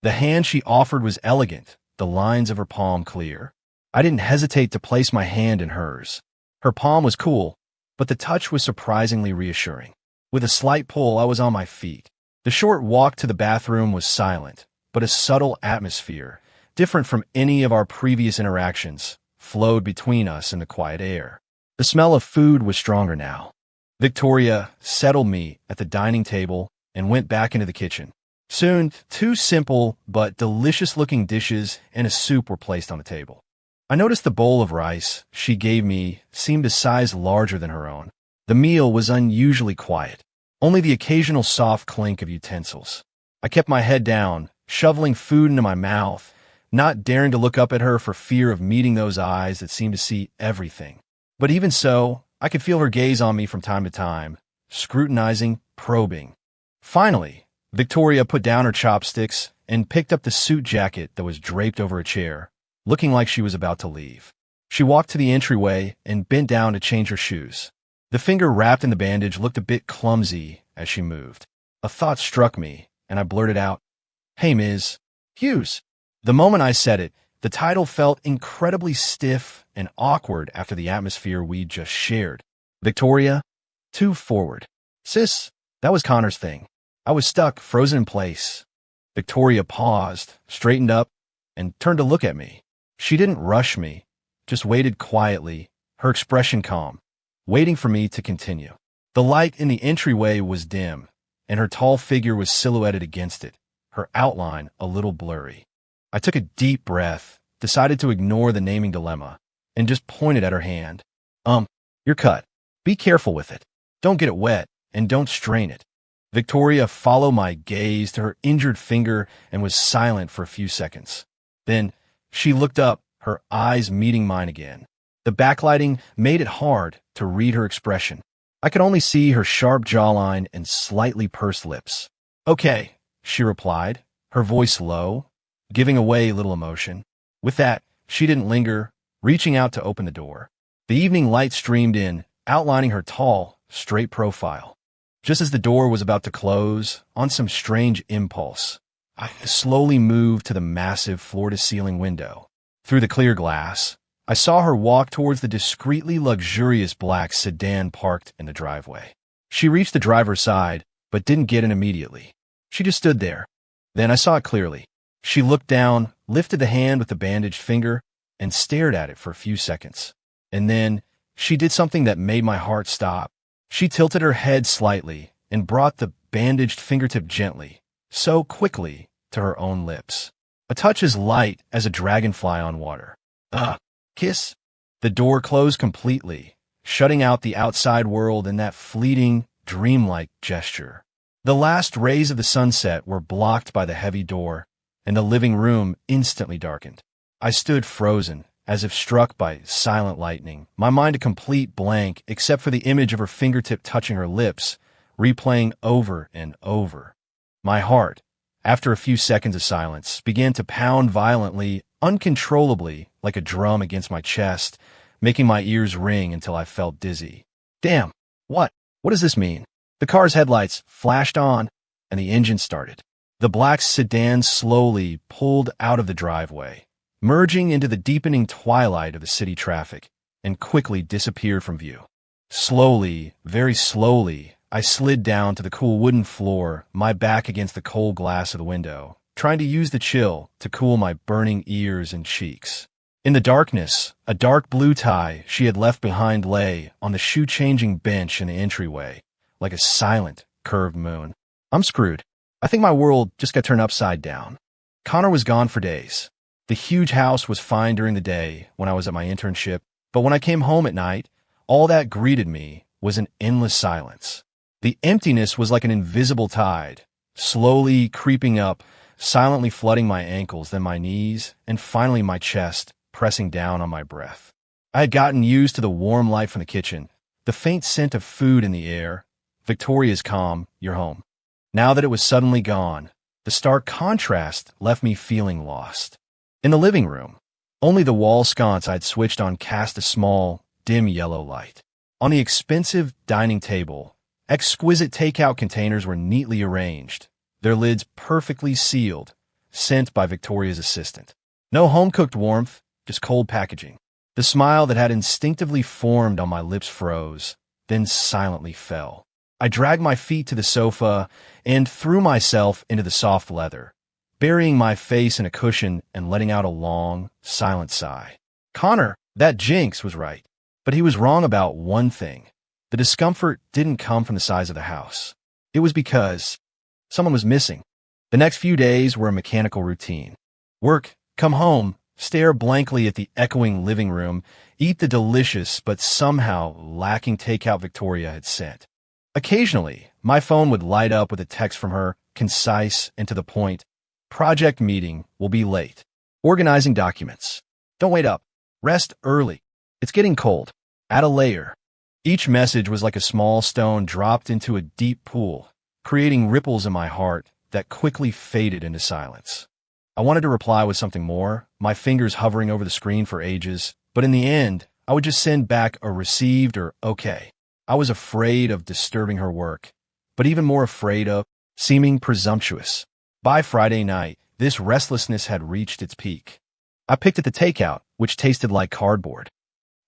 The hand she offered was elegant, the lines of her palm clear. I didn't hesitate to place my hand in hers. Her palm was cool, but the touch was surprisingly reassuring. With a slight pull, I was on my feet. The short walk to the bathroom was silent, but a subtle atmosphere, different from any of our previous interactions, flowed between us in the quiet air. The smell of food was stronger now. Victoria settled me at the dining table and went back into the kitchen. Soon, two simple but delicious-looking dishes and a soup were placed on the table. I noticed the bowl of rice she gave me seemed a size larger than her own. The meal was unusually quiet, only the occasional soft clink of utensils. I kept my head down, shoveling food into my mouth, not daring to look up at her for fear of meeting those eyes that seemed to see everything. But even so, I could feel her gaze on me from time to time, scrutinizing, probing. Finally, Victoria put down her chopsticks and picked up the suit jacket that was draped over a chair, looking like she was about to leave. She walked to the entryway and bent down to change her shoes. The finger wrapped in the bandage looked a bit clumsy as she moved. A thought struck me, and I blurted out, "Hey, Ms. Hughes." The moment I said it, the title felt incredibly stiff and awkward after the atmosphere we'd just shared. "Victoria?" Too forward. "Sis, that was Connor's thing." I was stuck, frozen in place. Victoria paused, straightened up, and turned to look at me. She didn't rush me, just waited quietly, her expression calm, waiting for me to continue. The light in the entryway was dim, and her tall figure was silhouetted against it, her outline a little blurry. I took a deep breath, decided to ignore the naming dilemma, and just pointed at her hand. You're cut. Be careful with it. Don't get it wet, and don't strain it." Victoria followed my gaze to her injured finger and was silent for a few seconds. Then she looked up, her eyes meeting mine again. The backlighting made it hard to read her expression. I could only see her sharp jawline and slightly pursed lips. "Okay," she replied, her voice low, giving away little emotion. With that, she didn't linger, reaching out to open the door. The evening light streamed in, outlining her tall, straight profile. Just as the door was about to close, on some strange impulse, I slowly moved to the massive floor-to-ceiling window. Through the clear glass, I saw her walk towards the discreetly luxurious black sedan parked in the driveway. She reached the driver's side, but didn't get in immediately. She just stood there. Then I saw it clearly. She looked down, lifted the hand with the bandaged finger, and stared at it for a few seconds. And then she did something that made my heart stop. She tilted her head slightly and brought the bandaged fingertip gently, so quickly, to her own lips. A touch as light as a dragonfly on water. Kiss. The door closed completely, shutting out the outside world in that fleeting, dreamlike gesture. The last rays of the sunset were blocked by the heavy door, and the living room instantly darkened. I stood frozen, as if struck by silent lightning, my mind a complete blank except for the image of her fingertip touching her lips, replaying over and over. My heart, after a few seconds of silence, began to pound violently, uncontrollably, like a drum against my chest, making my ears ring until I felt dizzy. Damn, what does this mean? The car's headlights flashed on, and the engine started. The black sedan slowly pulled out of the driveway, merging into the deepening twilight of the city traffic, and quickly disappeared from view. Slowly, very slowly, I slid down to the cool wooden floor, my back against the cold glass of the window, trying to use the chill to cool my burning ears and cheeks. In the darkness, a dark blue tie she had left behind lay on the shoe-changing bench in the entryway, like a silent, curved moon. I'm screwed. I think my world just got turned upside down. Connor was gone for days. The huge house was fine during the day when I was at my internship, but when I came home at night, all that greeted me was an endless silence. The emptiness was like an invisible tide, slowly creeping up, silently flooding my ankles, then my knees, and finally my chest, pressing down on my breath. I had gotten used to the warm light from the kitchen, the faint scent of food in the air, Victoria's calm, "You're home." Now that it was suddenly gone, the stark contrast left me feeling lost. In the living room, only the wall sconce I'd switched on cast a small, dim yellow light. On the expensive dining table, exquisite takeout containers were neatly arranged, their lids perfectly sealed, sent by Victoria's assistant. No home-cooked warmth, just cold packaging. The smile that had instinctively formed on my lips froze, then silently fell. I dragged my feet to the sofa and threw myself into the soft leather, burying my face in a cushion and letting out a long, silent sigh. Connor, that jinx, was right. But he was wrong about one thing. The discomfort didn't come from the size of the house. It was because someone was missing. The next few days were a mechanical routine. Work, come home, stare blankly at the echoing living room, eat the delicious but somehow lacking takeout Victoria had sent. Occasionally, my phone would light up with a text from her, concise and to the point. Project meeting, will be late. Organizing documents. Don't wait up. Rest early. It's getting cold. Add a layer. Each message was like a small stone dropped into a deep pool, creating ripples in my heart that quickly faded into silence. I wanted to reply with something more, my fingers hovering over the screen for ages, but in the end, I would just send back a received or okay. I was afraid of disturbing her work, but even more afraid of seeming presumptuous. By Friday night, this restlessness had reached its peak. I picked at the takeout, which tasted like cardboard.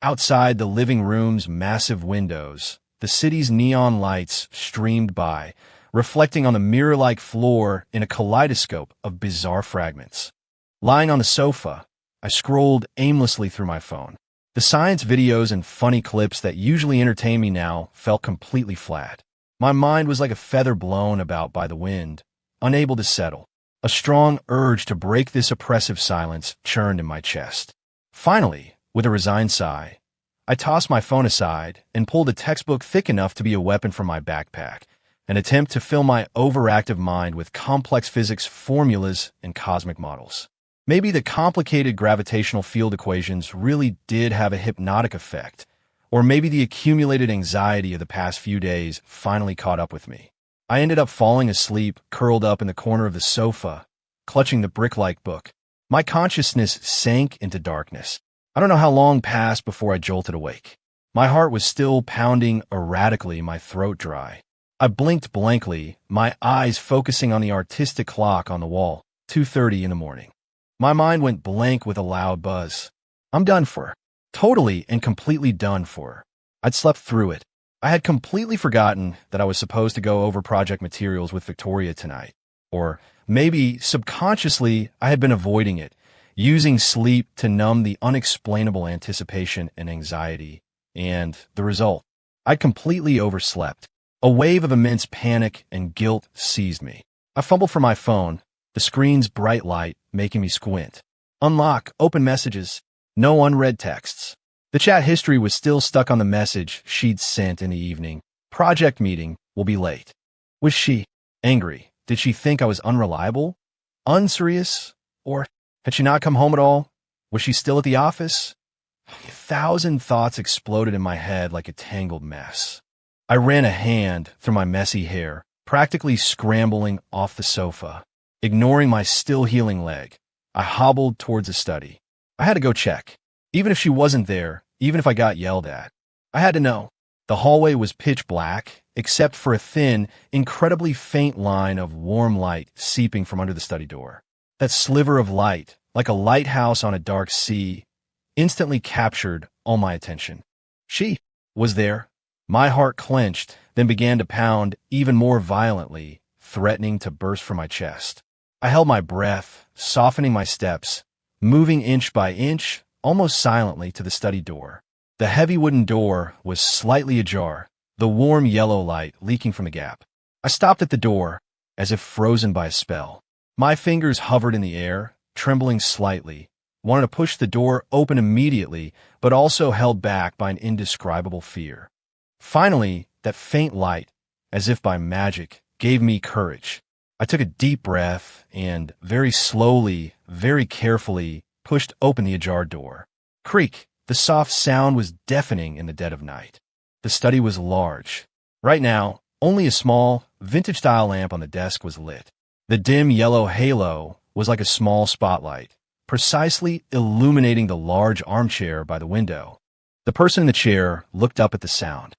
Outside the living room's massive windows, the city's neon lights streamed by, reflecting on the mirror-like floor in a kaleidoscope of bizarre fragments. Lying on the sofa, I scrolled aimlessly through my phone. The science videos and funny clips that usually entertain me now felt completely flat. My mind was like a feather blown about by the wind, unable to settle. A strong urge to break this oppressive silence churned in my chest. Finally, with a resigned sigh, I tossed my phone aside and pulled a textbook thick enough to be a weapon from my backpack, an attempt to fill my overactive mind with complex physics formulas and cosmic models. Maybe the complicated gravitational field equations really did have a hypnotic effect, or maybe the accumulated anxiety of the past few days finally caught up with me. I ended up falling asleep, curled up in the corner of the sofa, clutching the brick-like book. My consciousness sank into darkness. I don't know how long passed before I jolted awake. My heart was still pounding erratically, my throat dry. I blinked blankly, my eyes focusing on the artistic clock on the wall, 2:30 in the morning. My mind went blank with a loud buzz. I'm done for. Totally and completely done for. I'd slept through it. I had completely forgotten that I was supposed to go over project materials with Victoria tonight. Or maybe subconsciously I had been avoiding it, using sleep to numb the unexplainable anticipation and anxiety. And the result, I'd completely overslept. A wave of immense panic and guilt seized me. I fumbled for my phone, the screen's bright light making me squint. Unlock, open messages, no unread texts. The chat history was still stuck on the message she'd sent in the evening. Project meeting, will be late. Was she angry? Did she think I was unreliable? Unserious? Or had she not come home at all? Was she still at the office? 1,000 thoughts exploded in my head like a tangled mess. I ran a hand through my messy hair, practically scrambling off the sofa. Ignoring my still healing leg, I hobbled towards the study. I had to go check. Even if she wasn't there, even if I got yelled at, I had to know. The hallway was pitch black, except for a thin, incredibly faint line of warm light seeping from under the study door. That sliver of light, like a lighthouse on a dark sea, instantly captured all my attention. She was there. My heart clenched, then began to pound even more violently, threatening to burst from my chest. I held my breath, softening my steps, moving inch by inch, almost silently to the study door. The heavy wooden door was slightly ajar, the warm yellow light leaking from the gap. I stopped at the door, as if frozen by a spell. My fingers hovered in the air, trembling slightly, wanted to push the door open immediately, but also held back by an indescribable fear. Finally, that faint light, as if by magic, gave me courage. I took a deep breath and, very slowly, very carefully, pushed open the ajar door. Creak! The soft sound was deafening in the dead of night. The study was large. Right now, only a small, vintage-style lamp on the desk was lit. The dim yellow halo was like a small spotlight, precisely illuminating the large armchair by the window. The person in the chair looked up at the sound.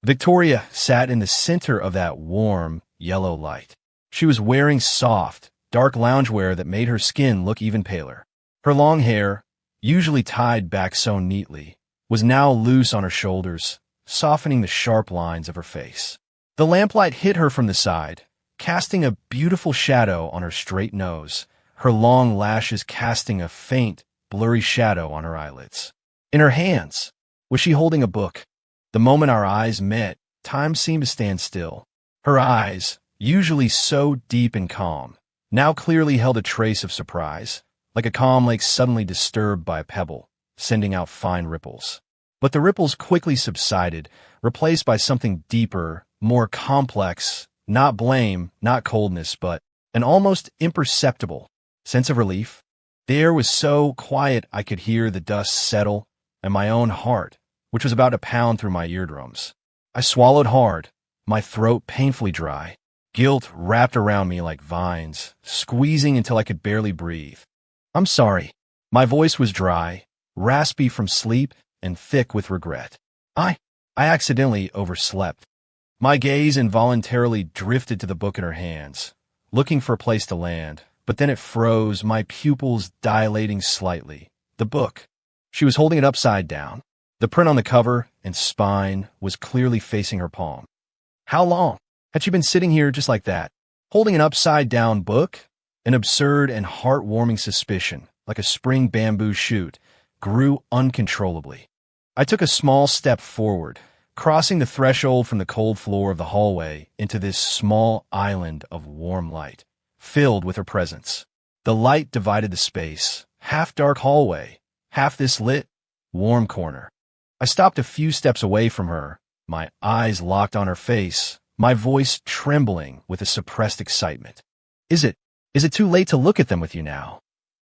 Victoria sat in the center of that warm, yellow light. She was wearing soft, dark loungewear that made her skin look even paler. Her long hair, usually tied back so neatly, was now loose on her shoulders, softening the sharp lines of her face. The lamplight hit her from the side, casting a beautiful shadow on her straight nose, her long lashes casting a faint, blurry shadow on her eyelids. In her hands, was she holding a book? The moment our eyes met, time seemed to stand still. Her eyes, usually so deep and calm, now clearly held a trace of surprise, like a calm lake suddenly disturbed by a pebble, sending out fine ripples. But the ripples quickly subsided, replaced by something deeper, more complex, not blame, not coldness, but an almost imperceptible sense of relief. The air was so quiet I could hear the dust settle, and my own heart, which was about to pound through my eardrums. I swallowed hard, my throat painfully dry. Guilt wrapped around me like vines, squeezing until I could barely breathe. I'm sorry. My voice was dry, raspy from sleep, and thick with regret. I accidentally overslept. My gaze involuntarily drifted to the book in her hands, looking for a place to land, but then it froze, my pupils dilating slightly. The book. She was holding it upside down. The print on the cover and spine was clearly facing her palm. How long had she been sitting here just like that, holding an upside-down book? An absurd and heartwarming suspicion, like a spring bamboo shoot, grew uncontrollably. I took a small step forward, crossing the threshold from the cold floor of the hallway into this small island of warm light, filled with her presence. The light divided the space, half dark hallway, half this lit, warm corner. I stopped a few steps away from her, my eyes locked on her face, my voice trembling with a suppressed excitement. Is it too late to look at them with you now?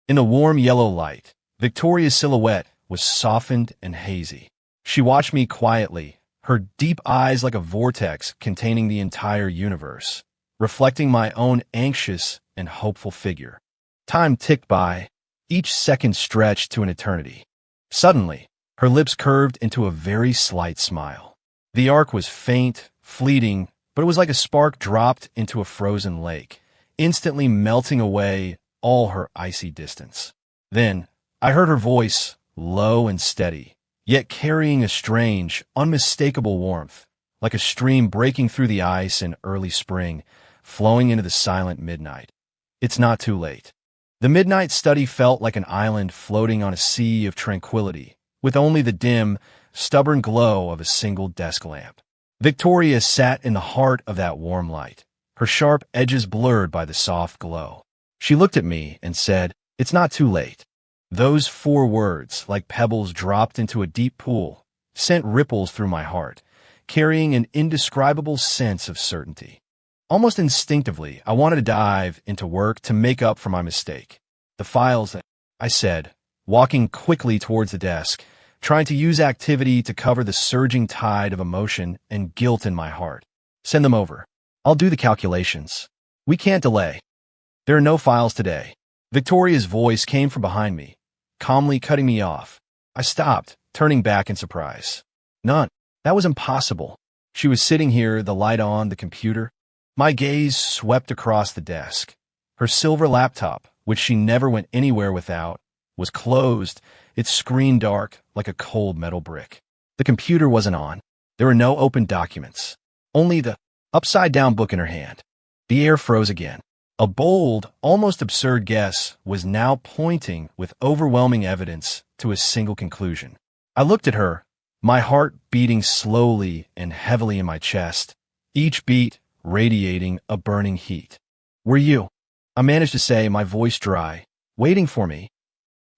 In the warm yellow light, Victoria's silhouette was softened and hazy. She watched me quietly, her deep eyes like a vortex containing the entire universe, reflecting my own anxious and hopeful figure. Time ticked by, each second stretched to an eternity. Suddenly, her lips curved into a very slight smile. The arc was faint, fleeting, but it was like a spark dropped into a frozen lake, instantly melting away all her icy distance. Then, I heard her voice, low and steady, yet carrying a strange, unmistakable warmth, like a stream breaking through the ice in early spring, flowing into the silent midnight. It's not too late. The midnight study felt like an island floating on a sea of tranquility, with only the dim, stubborn glow of a single desk lamp. Victoria sat in the heart of that warm light, her sharp edges blurred by the soft glow. She looked at me and said, "It's not too late." Those 4 words, like pebbles dropped into a deep pool, sent ripples through my heart, carrying an indescribable sense of certainty. Almost instinctively, I wanted to dive into work to make up for my mistake. The files, I said, walking quickly towards the desk, trying to use activity to cover the surging tide of emotion and guilt in my heart. Send them over. I'll do the calculations. We can't delay. There are no files today. Victoria's voice came from behind me, calmly cutting me off. I stopped, turning back in surprise. None. That was impossible. She was sitting here, the light on, the computer. My gaze swept across the desk. Her silver laptop, which she never went anywhere without, was closed, its screen dark like a cold metal brick. The computer wasn't on. There were no open documents. Only the upside-down book in her hand. The air froze again. A bold, almost absurd guess was now pointing with overwhelming evidence to a single conclusion. I looked at her, my heart beating slowly and heavily in my chest, each beat radiating a burning heat. "Were you?" I managed to say, my voice dry. "Waiting for me?"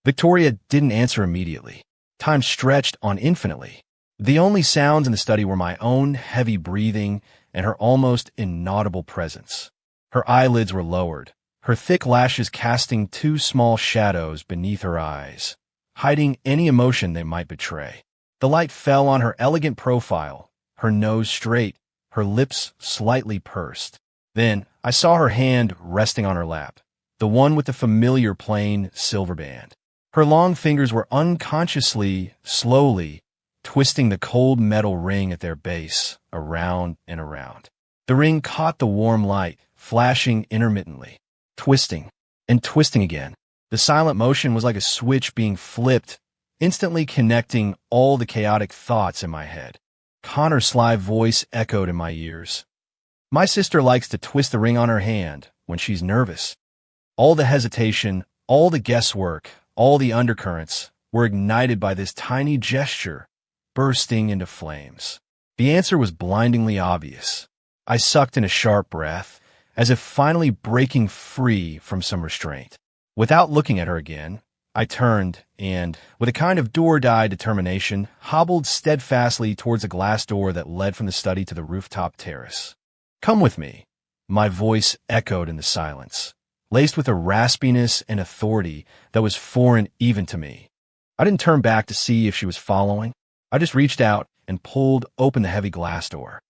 Victoria didn't answer immediately. Time stretched on infinitely. The only sounds in the study were my own heavy breathing and her almost inaudible presence. Her eyelids were lowered, her thick lashes casting two small shadows beneath her eyes, hiding any emotion they might betray. The light fell on her elegant profile, her nose straight, her lips slightly pursed. Then I saw her hand resting on her lap, the one with the familiar plain silver band. Her long fingers were unconsciously, slowly, twisting the cold metal ring at their base, around and around. The ring caught the warm light, flashing intermittently, twisting and twisting again. The silent motion was like a switch being flipped, instantly connecting all the chaotic thoughts in my head. Connor's sly voice echoed in my ears. "My sister likes to twist the ring on her hand when she's nervous." All the hesitation, all the guesswork, all the undercurrents were ignited by this tiny gesture, bursting into flames. The answer was blindingly obvious. I sucked in a sharp breath, as if finally breaking free from some restraint. Without looking at her again, I turned and, with a kind of door-die determination, hobbled steadfastly towards a glass door that led from the study to the rooftop terrace. "Come with me," my voice echoed in the silence, laced with a raspiness and authority that was foreign even to me. I didn't turn back to see if she was following. I just reached out and pulled open the heavy glass door.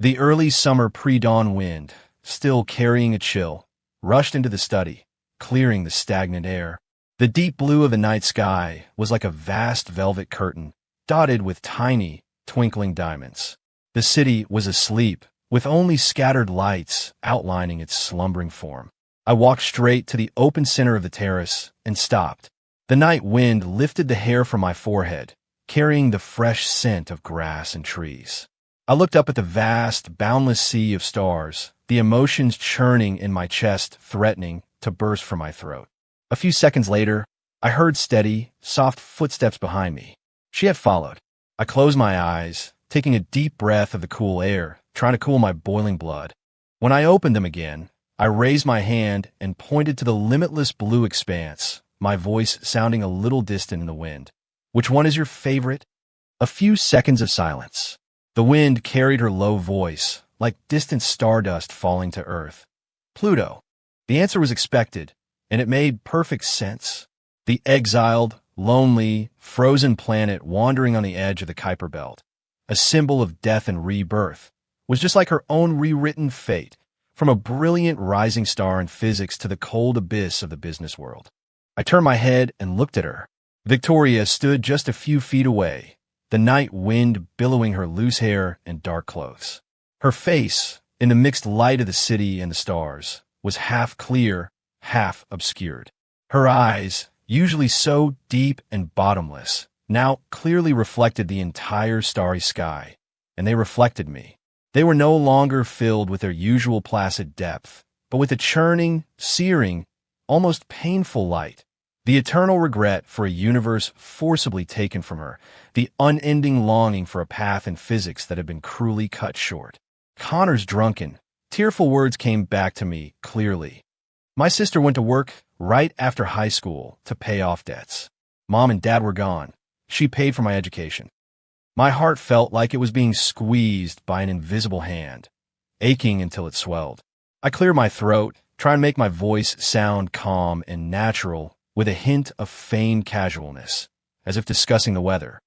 The early summer pre-dawn wind, still carrying a chill, rushed into the study, clearing the stagnant air. The deep blue of the night sky was like a vast velvet curtain, dotted with tiny, twinkling diamonds. The city was asleep, with only scattered lights outlining its slumbering form. I walked straight to the open center of the terrace and stopped. The night wind lifted the hair from my forehead, carrying the fresh scent of grass and trees. I looked up at the vast, boundless sea of stars, the emotions churning in my chest, threatening to burst from my throat. A few seconds later, I heard steady, soft footsteps behind me. She had followed. I closed my eyes, taking a deep breath of the cool air, trying to cool my boiling blood. When I opened them again, I raised my hand and pointed to the limitless blue expanse, my voice sounding a little distant in the wind. "Which one is your favorite?" A few seconds of silence. The wind carried her low voice, like distant stardust falling to earth. "Pluto." The answer was expected, and it made perfect sense. The exiled, lonely, frozen planet wandering on the edge of the Kuiper Belt, a symbol of death and rebirth, was just like her own rewritten fate, from a brilliant rising star in physics to the cold abyss of the business world. I turned my head and looked at her. Victoria stood just a few feet away, the night wind billowing her loose hair and dark clothes. Her face, in the mixed light of the city and the stars, was half clear, half obscured. Her eyes, usually so deep and bottomless, now clearly reflected the entire starry sky, and they reflected me. They were no longer filled with their usual placid depth, but with a churning, searing, almost painful light. The eternal regret for a universe forcibly taken from her, the unending longing for a path in physics that had been cruelly cut short. Connor's drunken, tearful words came back to me clearly. My sister went to work right after high school to pay off debts. Mom and Dad were gone. She paid for my education. My heart felt like it was being squeezed by an invisible hand, aching until it swelled. I cleared my throat, trying to make my voice sound calm and natural, with a hint of feigned casualness, as if discussing the weather.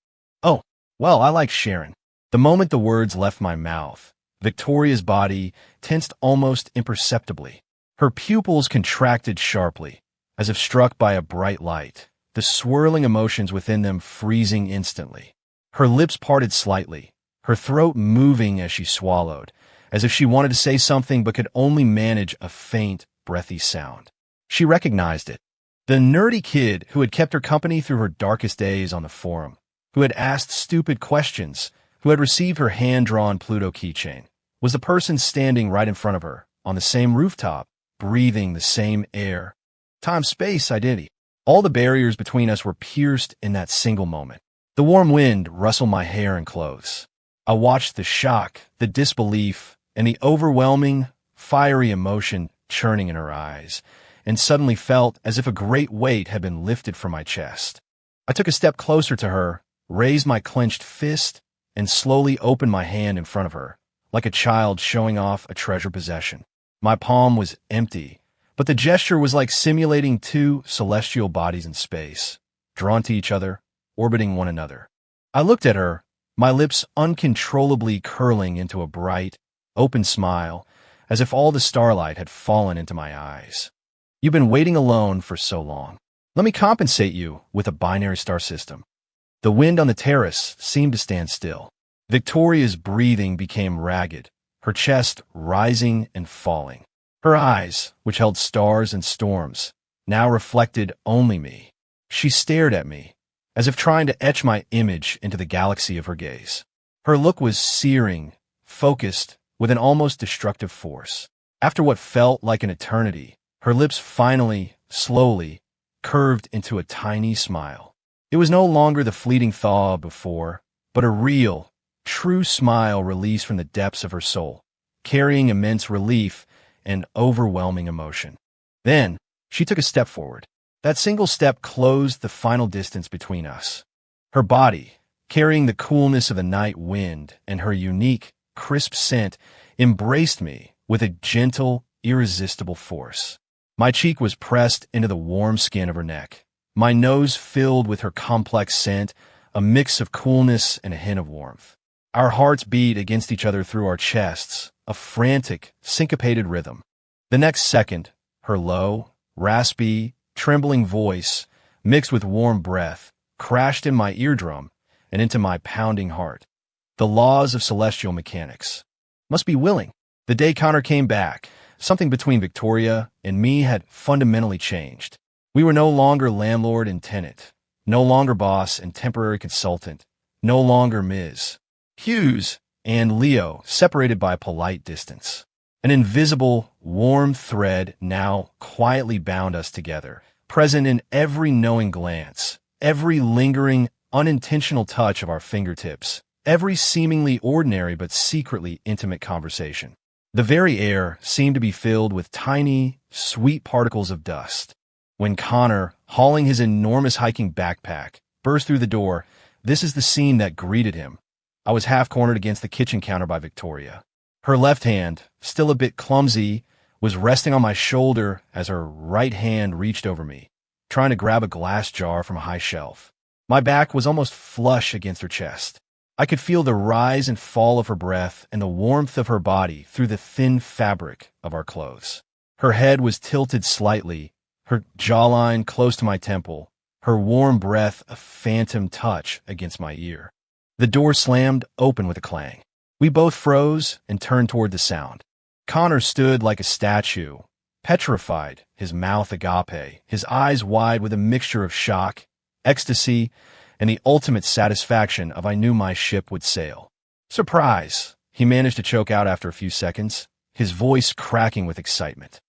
"Oh, well, I like Sharon." The moment the words left my mouth, Victoria's body tensed almost imperceptibly. Her pupils contracted sharply, as if struck by a bright light, the swirling emotions within them freezing instantly. Her lips parted slightly, her throat moving as she swallowed, as if she wanted to say something but could only manage a faint, breathy sound. She recognized it. The nerdy kid who had kept her company through her darkest days on the forum, who had asked stupid questions, who had received her hand-drawn Pluto keychain, was the person standing right in front of her, on the same rooftop, breathing the same air. Time, space, identity. All the barriers between us were pierced in that single moment. The warm wind rustled my hair and clothes. I watched the shock, the disbelief, and the overwhelming, fiery emotion churning in her eyes, and suddenly felt as if a great weight had been lifted from my chest. I took a step closer to her, raised my clenched fist, and slowly opened my hand in front of her, like a child showing off a treasured possession. My palm was empty, but the gesture was like simulating two celestial bodies in space, drawn to each other, orbiting one another. I looked at her, my lips uncontrollably curling into a bright, open smile, as if all the starlight had fallen into my eyes. You've been waiting alone for so long. Let me compensate you with a binary star system. The wind on the terrace seemed to stand still. Victoria's breathing became ragged, her chest rising and falling. Her eyes, which held stars and storms, now reflected only me. She stared at me, as if trying to etch my image into the galaxy of her gaze. Her look was searing, focused, with an almost destructive force. After what felt like an eternity, her lips finally, slowly, curved into a tiny smile. It was no longer the fleeting thaw of before, but a real, true smile released from the depths of her soul, carrying immense relief and overwhelming emotion. Then, she took a step forward. That single step closed the final distance between us. Her body, carrying the coolness of the night wind and her unique, crisp scent, embraced me with a gentle, irresistible force. My cheek was pressed into the warm skin of her neck, my nose filled with her complex scent, a mix of coolness and a hint of warmth. Our hearts beat against each other through our chests, a frantic, syncopated rhythm. The next second, her low, raspy, trembling voice, mixed with warm breath, crashed in my eardrum and into my pounding heart. The laws of celestial mechanics. Must be willing. The day Connor came back, something between Victoria and me had fundamentally changed. We were no longer landlord and tenant, no longer boss and temporary consultant, no longer Ms. Hughes and Leo, separated by polite distance. An invisible, warm thread now quietly bound us together, present in every knowing glance, every lingering, unintentional touch of our fingertips, every seemingly ordinary but secretly intimate conversation. The very air seemed to be filled with tiny, sweet particles of dust. When Connor, hauling his enormous hiking backpack, burst through the door, this is the scene that greeted him. I was half-cornered against the kitchen counter by Victoria. Her left hand, still a bit clumsy, was resting on my shoulder as her right hand reached over me, trying to grab a glass jar from a high shelf. My back was almost flush against her chest. I could feel the rise and fall of her breath and the warmth of her body through the thin fabric of our clothes. Her head was tilted slightly, her jawline close to my temple, her warm breath a phantom touch against my ear. The door slammed open with a clang. We both froze and turned toward the sound. Connor stood like a statue, petrified, his mouth agape, his eyes wide with a mixture of shock, ecstasy, and the ultimate satisfaction of I knew my ship would sail. Surprise, he managed to choke out after a few seconds, his voice cracking with excitement.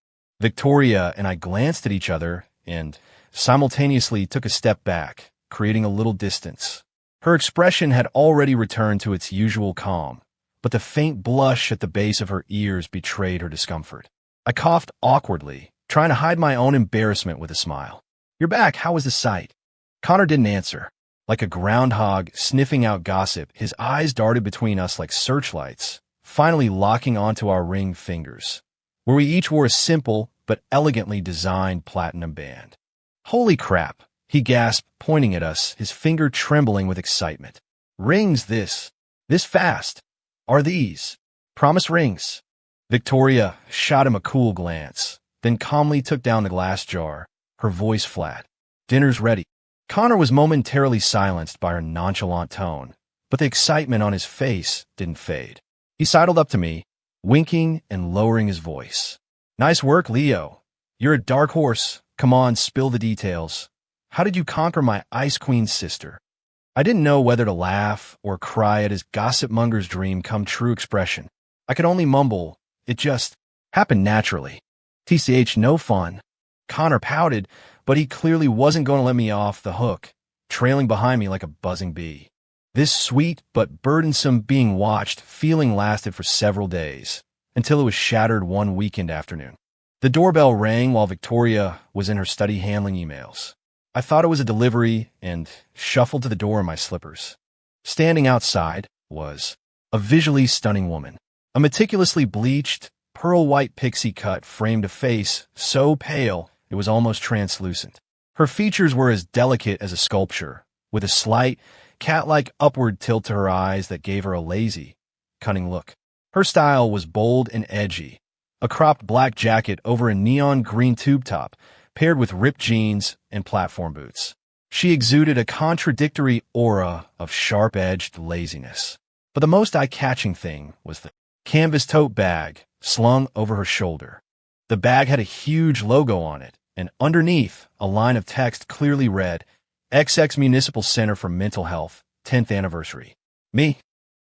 Victoria and I glanced at each other and simultaneously took a step back, creating a little distance. Her expression had already returned to its usual calm, but the faint blush at the base of her ears betrayed her discomfort. I coughed awkwardly, trying to hide my own embarrassment with a smile. "You're back. How was the sight?" Connor didn't answer. Like a groundhog sniffing out gossip, his eyes darted between us like searchlights, finally locking onto our ring fingers, where we each wore a simple but elegantly designed platinum band. "Holy crap," he gasped, pointing at us, his finger trembling with excitement. "Rings this fast. Are these promise rings?" Victoria shot him a cool glance, then calmly took down the glass jar, her voice flat. "Dinner's ready." Connor was momentarily silenced by her nonchalant tone, but the excitement on his face didn't fade. He sidled up to me, winking and lowering his voice. "Nice work, Leo. You're a dark horse. Come on, spill the details. How did you conquer my Ice Queen sister?" I didn't know whether to laugh or cry at his gossip-monger's dream come true expression. I could only mumble, "It just happened naturally." TCH, no fun. Connor pouted, but he clearly wasn't going to let me off the hook, trailing behind me like a buzzing bee. This sweet but burdensome being watched feeling lasted for several days, until it was shattered one weekend afternoon. The doorbell rang while Victoria was in her study handling emails. I thought it was a delivery and shuffled to the door in my slippers. Standing outside was a visually stunning woman. A meticulously bleached, pearl-white pixie cut framed a face so pale it was almost translucent. Her features were as delicate as a sculpture, with a slight, cat-like upward tilt to her eyes that gave her a lazy, cunning look. Her style was bold and edgy, a cropped black jacket over a neon green tube top, paired with ripped jeans and platform boots. She exuded a contradictory aura of sharp-edged laziness. But the most eye-catching thing was the canvas tote bag slung over her shoulder. The bag had a huge logo on it, and underneath, a line of text clearly read, XX Municipal Center for Mental Health, 10th Anniversary. Me?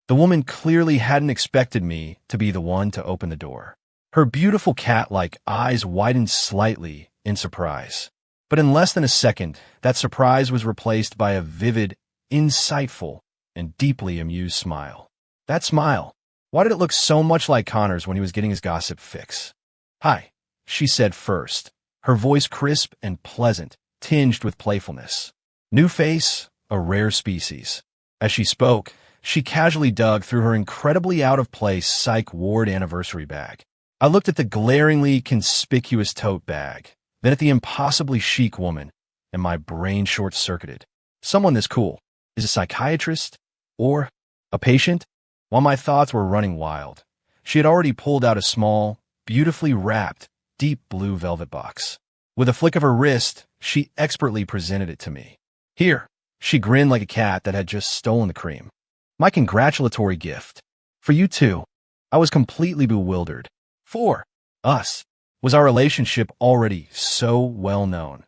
The woman clearly hadn't expected me to be the one to open the door. Her beautiful cat-like eyes widened slightly in surprise. But in less than a second, that surprise was replaced by a vivid, insightful, and deeply amused smile. That smile. Why did it look so much like Connor's when he was getting his gossip fix? "Hi," she said first, her voice crisp and pleasant, tinged with playfulness. New face, a rare species. As she spoke, she casually dug through her incredibly out-of-place psych ward anniversary bag. I looked at the glaringly conspicuous tote bag, then at the impossibly chic woman, and my brain short-circuited. Someone this cool is a psychiatrist or a patient? While my thoughts were running wild, she had already pulled out a small, beautifully wrapped, deep blue velvet box. With a flick of her wrist, she expertly presented it to me. "Here," she grinned like a cat that had just stolen the cream. "My congratulatory gift. For you too." I was completely bewildered. For us, was our relationship already so well known?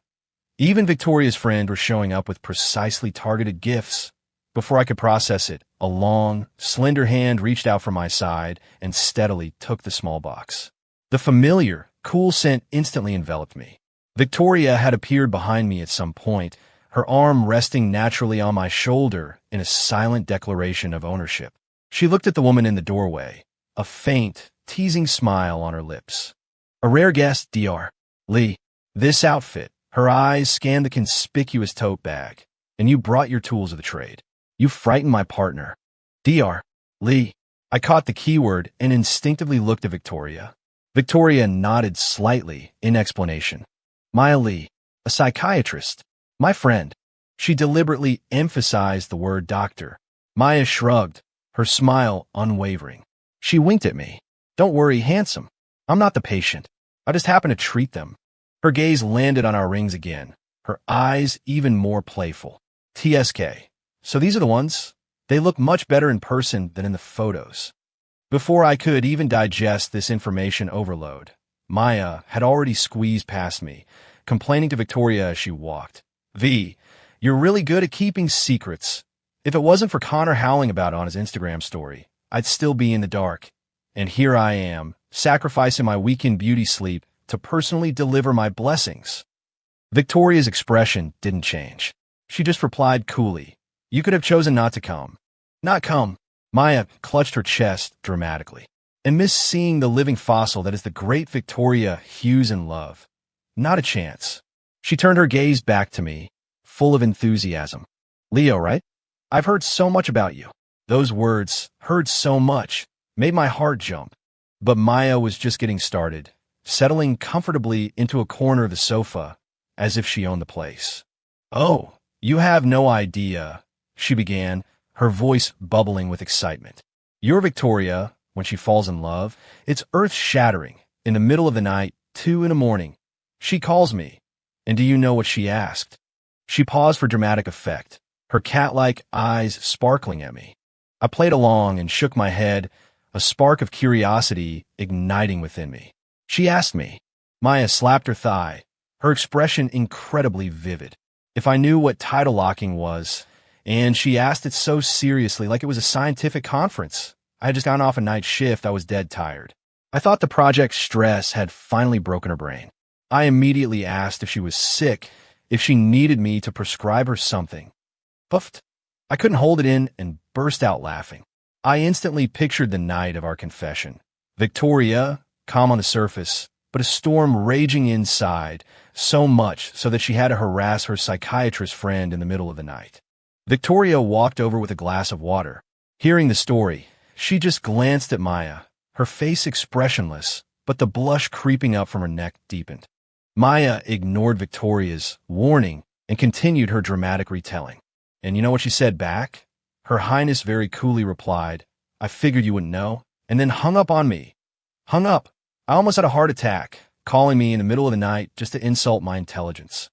Even Victoria's friend was showing up with precisely targeted gifts. Before I could process it, a long, slender hand reached out from my side and steadily took the small box. The familiar, cool scent instantly enveloped me. Victoria had appeared behind me at some point, her arm resting naturally on my shoulder in a silent declaration of ownership. She looked at the woman in the doorway, a faint, teasing smile on her lips. "A rare guest, Dr. Lee. This outfit." Her eyes scanned the conspicuous tote bag. "And you brought your tools of the trade. You frightened my partner." "Dr. Lee." I caught the keyword and instinctively looked at Victoria. Victoria nodded slightly in explanation. "Maya Lee, a psychiatrist. My friend." She deliberately emphasized the word doctor. Maya shrugged, her smile unwavering. She winked at me. "Don't worry, handsome. I'm not the patient. I just happen to treat them." Her gaze landed on our rings again, her eyes even more playful. "TSK. So these are the ones? They look much better in person than in the photos." Before I could even digest this information overload, Maya had already squeezed past me, complaining to Victoria as she walked. "V, you're really good at keeping secrets. If it wasn't for Connor howling about it on his Instagram story, I'd still be in the dark. And here I am, sacrificing my weekend beauty sleep to personally deliver my blessings." Victoria's expression didn't change. She just replied coolly, "You could have chosen not to come." "Not come." Maya clutched her chest dramatically. "And miss seeing the living fossil that is the great Victoria Hughes in love. Not a chance." She turned her gaze back to me, full of enthusiasm. "Leo, right? I've heard so much about you." Those words, "heard so much," made my heart jump. But Maya was just getting started, settling comfortably into a corner of the sofa, as if she owned the place. "Oh, you have no idea," she began, her voice bubbling with excitement. "Your Victoria, when she falls in love, it's earth-shattering. In the middle of the night, 2 a.m, she calls me. And do you know what she asked?" She paused for dramatic effect, her cat-like eyes sparkling at me. I played along and shook my head, a spark of curiosity igniting within me. "She asked me." Maya slapped her thigh, her expression incredibly vivid. "If I knew what title locking was," and she asked it so seriously, like it was a scientific conference. I had just gotten off a night shift. I was dead tired. I thought the project stress had finally broken her brain. I immediately asked if she was sick, if she needed me to prescribe her something. Puffed. I couldn't hold it in and burst out laughing. I instantly pictured the night of our confession. Victoria, calm on the surface, but a storm raging inside, so much so that she had to harass her psychiatrist friend in the middle of the night. Victoria walked over with a glass of water. Hearing the story, she just glanced at Maya, her face expressionless, but the blush creeping up from her neck deepened. Maya ignored Victoria's warning and continued her dramatic retelling. And you know what she said back? Her Highness very coolly replied, "I figured you wouldn't know," and then hung up on me. Hung up. I almost had a heart attack, calling me in the middle of the night just to insult my intelligence.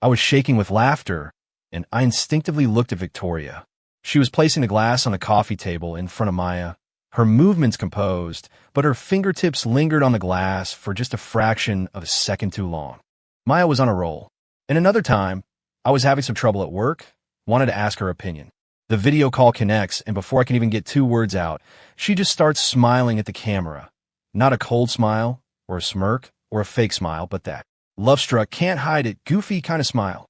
I was shaking with laughter, and I instinctively looked at Victoria. She was placing the glass on the coffee table in front of Maya, her movements composed, but her fingertips lingered on the glass for just a fraction of a second too long. Maya was on a roll. And another time, I was having some trouble at work, wanted to ask her opinion. The video call connects, and before I can even get 2 words out, she just starts smiling at the camera. Not a cold smile, or a smirk, or a fake smile, but that love-struck, can't hide it, goofy kind of smile.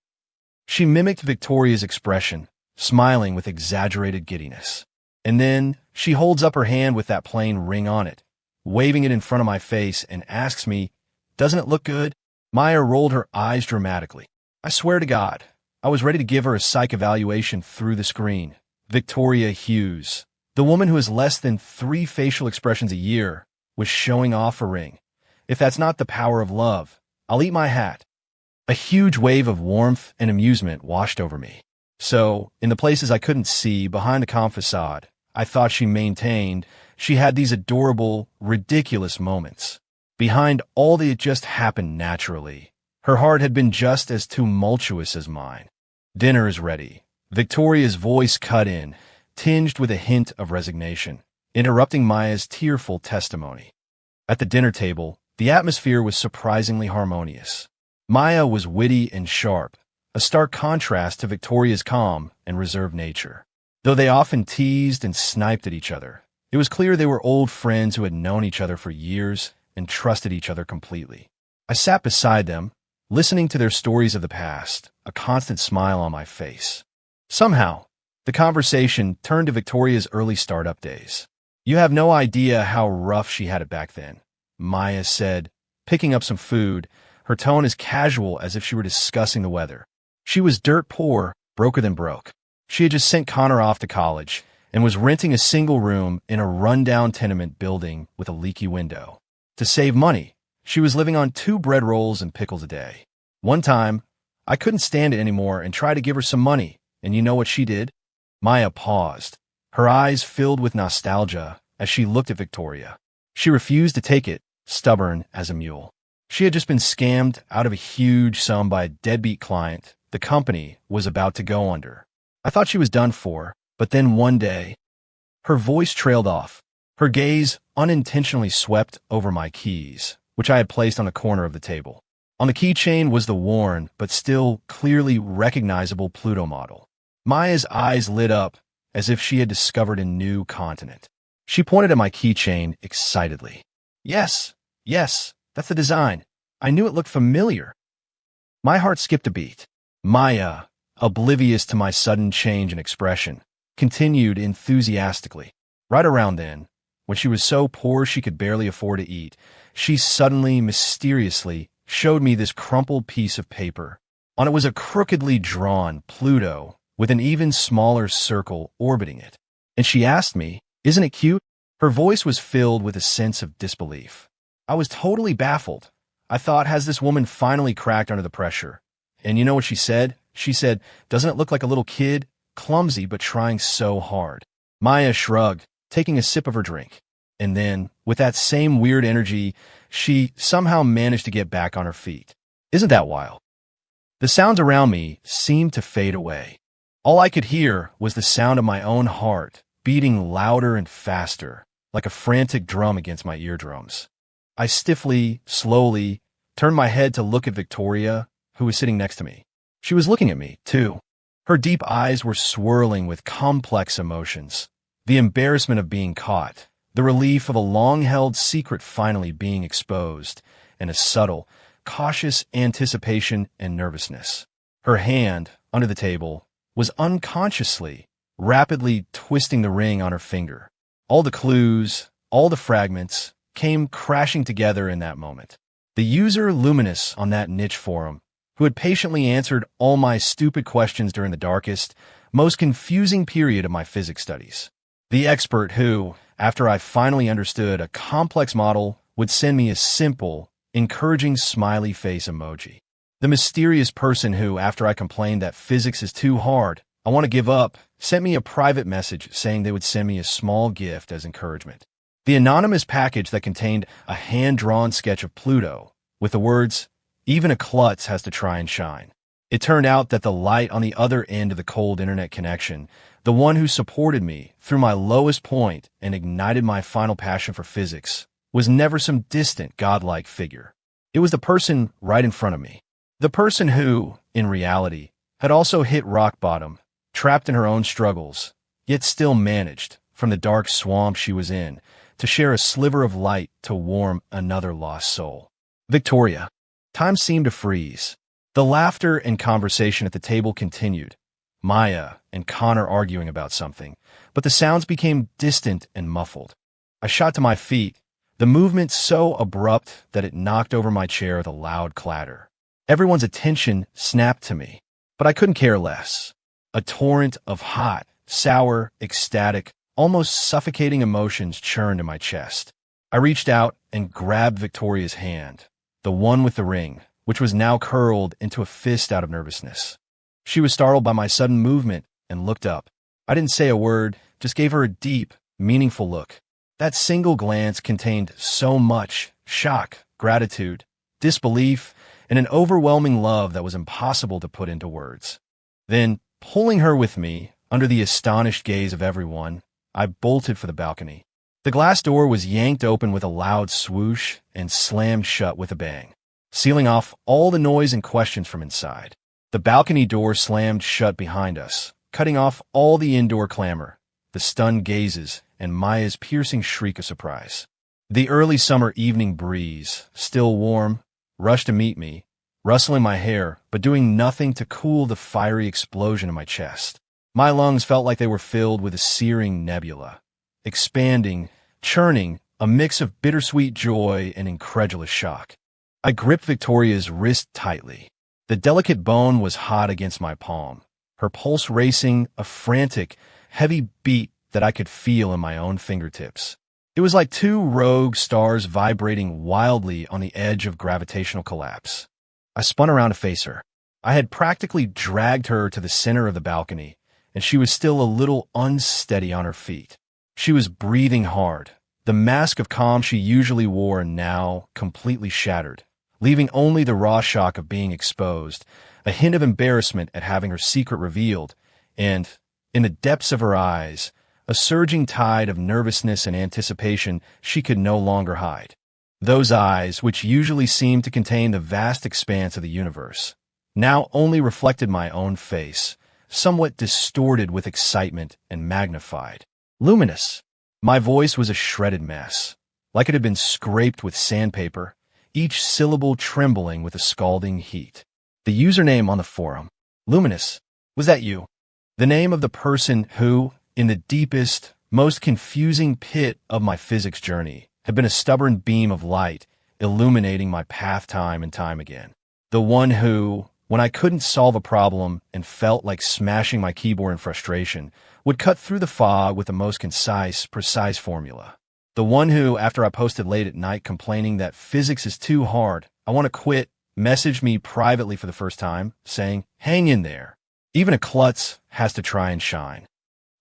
She mimicked Victoria's expression, smiling with exaggerated giddiness. And then she holds up her hand with that plain ring on it, waving it in front of my face, and asks me, "Doesn't it look good?" Maya rolled her eyes dramatically. I swear to God, I was ready to give her a psych evaluation through the screen. Victoria Hughes, the woman who has less than 3 facial expressions a year, was showing off a ring. If that's not the power of love, I'll eat my hat. A huge wave of warmth and amusement washed over me. So, in the places I couldn't see behind the calm facade, I thought she maintained, she had these adorable, ridiculous moments. Behind all that just happened naturally, her heart had been just as tumultuous as mine. "Dinner is ready." Victoria's voice cut in, tinged with a hint of resignation, interrupting Maya's tearful testimony. At the dinner table, the atmosphere was surprisingly harmonious. Maya was witty and sharp, a stark contrast to Victoria's calm and reserved nature. Though they often teased and sniped at each other, it was clear they were old friends who had known each other for years and trusted each other completely. I sat beside them, listening to their stories of the past, a constant smile on my face. Somehow, the conversation turned to Victoria's early startup days. "You have no idea how rough she had it back then," Maya said, picking up some food, her tone as casual as if she were discussing the weather. "She was dirt poor, broker than broke. She had just sent Connor off to college and was renting a single room in a rundown tenement building with a leaky window. To save money, she was living on 2 bread rolls and pickles a day. One time, I couldn't stand it anymore and tried to give her some money, and you know what she did?" Maya paused, her eyes filled with nostalgia as she looked at Victoria. She refused to take it, stubborn as a mule. She had just been scammed out of a huge sum by a deadbeat client. The company was about to go under. I thought she was done for, but then one day, her voice trailed off. Her gaze unintentionally swept over my keys, which I had placed on a corner of the table. On the keychain was the worn, but still clearly recognizable Pluto model. Maya's eyes lit up as if she had discovered a new continent. She pointed at my keychain excitedly. Yes, that's the design. I knew it looked familiar." My heart skipped a beat. Maya, oblivious to my sudden change in expression, continued enthusiastically. Right around then, when she was so poor she could barely afford to eat, she suddenly, mysteriously, showed me this crumpled piece of paper. On it was a crookedly drawn Pluto with an even smaller circle orbiting it. And she asked me, "Isn't it cute?" Her voice was filled with a sense of disbelief. I was totally baffled. I thought, has this woman finally cracked under the pressure? And you know what she said? She said, "Doesn't it look like a little kid? Clumsy, but trying so hard." Maya shrugged, taking a sip of her drink. And then, with that same weird energy, she somehow managed to get back on her feet. Isn't that wild? The sounds around me seemed to fade away. All I could hear was the sound of my own heart, beating louder and faster, like a frantic drum against my eardrums. I stiffly, slowly, turned my head to look at Victoria, who was sitting next to me. She was looking at me, too. Her deep eyes were swirling with complex emotions. The embarrassment of being caught, the relief of a long-held secret finally being exposed, and a subtle, cautious anticipation and nervousness. Her hand, under the table, was unconsciously, rapidly twisting the ring on her finger. All the clues, all the fragments, came crashing together in that moment. The user Luminous on that niche forum, who had patiently answered all my stupid questions during the darkest, most confusing period of my physics studies. The expert who, after I finally understood a complex model, would send me a simple, encouraging smiley face emoji. The mysterious person who, after I complained that physics is too hard, I want to give up, sent me a private message saying they would send me a small gift as encouragement. The anonymous package that contained a hand-drawn sketch of Pluto, with the words, "Even a klutz has to try and shine." It turned out that the light on the other end of the cold internet connection, the one who supported me through my lowest point and ignited my final passion for physics, was never some distant godlike figure. It was the person right in front of me. The person who, in reality, had also hit rock bottom, trapped in her own struggles, yet still managed, from the dark swamp she was in, to share a sliver of light to warm another lost soul. Victoria. Time seemed to freeze. The laughter and conversation at the table continued, Maya and Connor arguing about something, but the sounds became distant and muffled. I shot to my feet, the movement so abrupt that it knocked over my chair with a loud clatter. Everyone's attention snapped to me, but I couldn't care less. A torrent of hot, sour, ecstatic, almost suffocating emotions churned in my chest. I reached out and grabbed Victoria's hand, the one with the ring, which was now curled into a fist out of nervousness. She was startled by my sudden movement and looked up. I didn't say a word, just gave her a deep, meaningful look. That single glance contained so much shock, gratitude, disbelief, and an overwhelming love that was impossible to put into words. Then, pulling her with me, under the astonished gaze of everyone, I bolted for the balcony. The glass door was yanked open with a loud swoosh and slammed shut with a bang, sealing off all the noise and questions from inside. The balcony door slammed shut behind us, cutting off all the indoor clamor, the stunned gazes, and Maya's piercing shriek of surprise. The early summer evening breeze, still warm, rushed to meet me, rustling my hair, but doing nothing to cool the fiery explosion in my chest. My lungs felt like they were filled with a searing nebula, expanding, churning, a mix of bittersweet joy and incredulous shock. I gripped Victoria's wrist tightly. The delicate bone was hot against my palm, her pulse racing, a frantic, heavy beat that I could feel in my own fingertips. It was like two rogue stars vibrating wildly on the edge of gravitational collapse. I spun around to face her. I had practically dragged her to the center of the balcony, and she was still a little unsteady on her feet. She was breathing hard, the mask of calm she usually wore now completely shattered, leaving only the raw shock of being exposed, a hint of embarrassment at having her secret revealed, and, in the depths of her eyes, a surging tide of nervousness and anticipation she could no longer hide. Those eyes, which usually seemed to contain the vast expanse of the universe, now only reflected my own face, somewhat distorted with excitement and magnified. Luminous. My voice was a shredded mess, like it had been scraped with sandpaper, each syllable trembling with a scalding heat. The username on the forum, Luminous, was that you? The name of the person who, in the deepest, most confusing pit of my physics journey, had been a stubborn beam of light illuminating my path time and time again. The one who, when I couldn't solve a problem and felt like smashing my keyboard in frustration, would cut through the fog with the most concise, precise formula. The one who, after I posted late at night complaining that physics is too hard, I want to quit, messaged me privately for the first time, saying, "Hang in there. Even a klutz has to try and shine."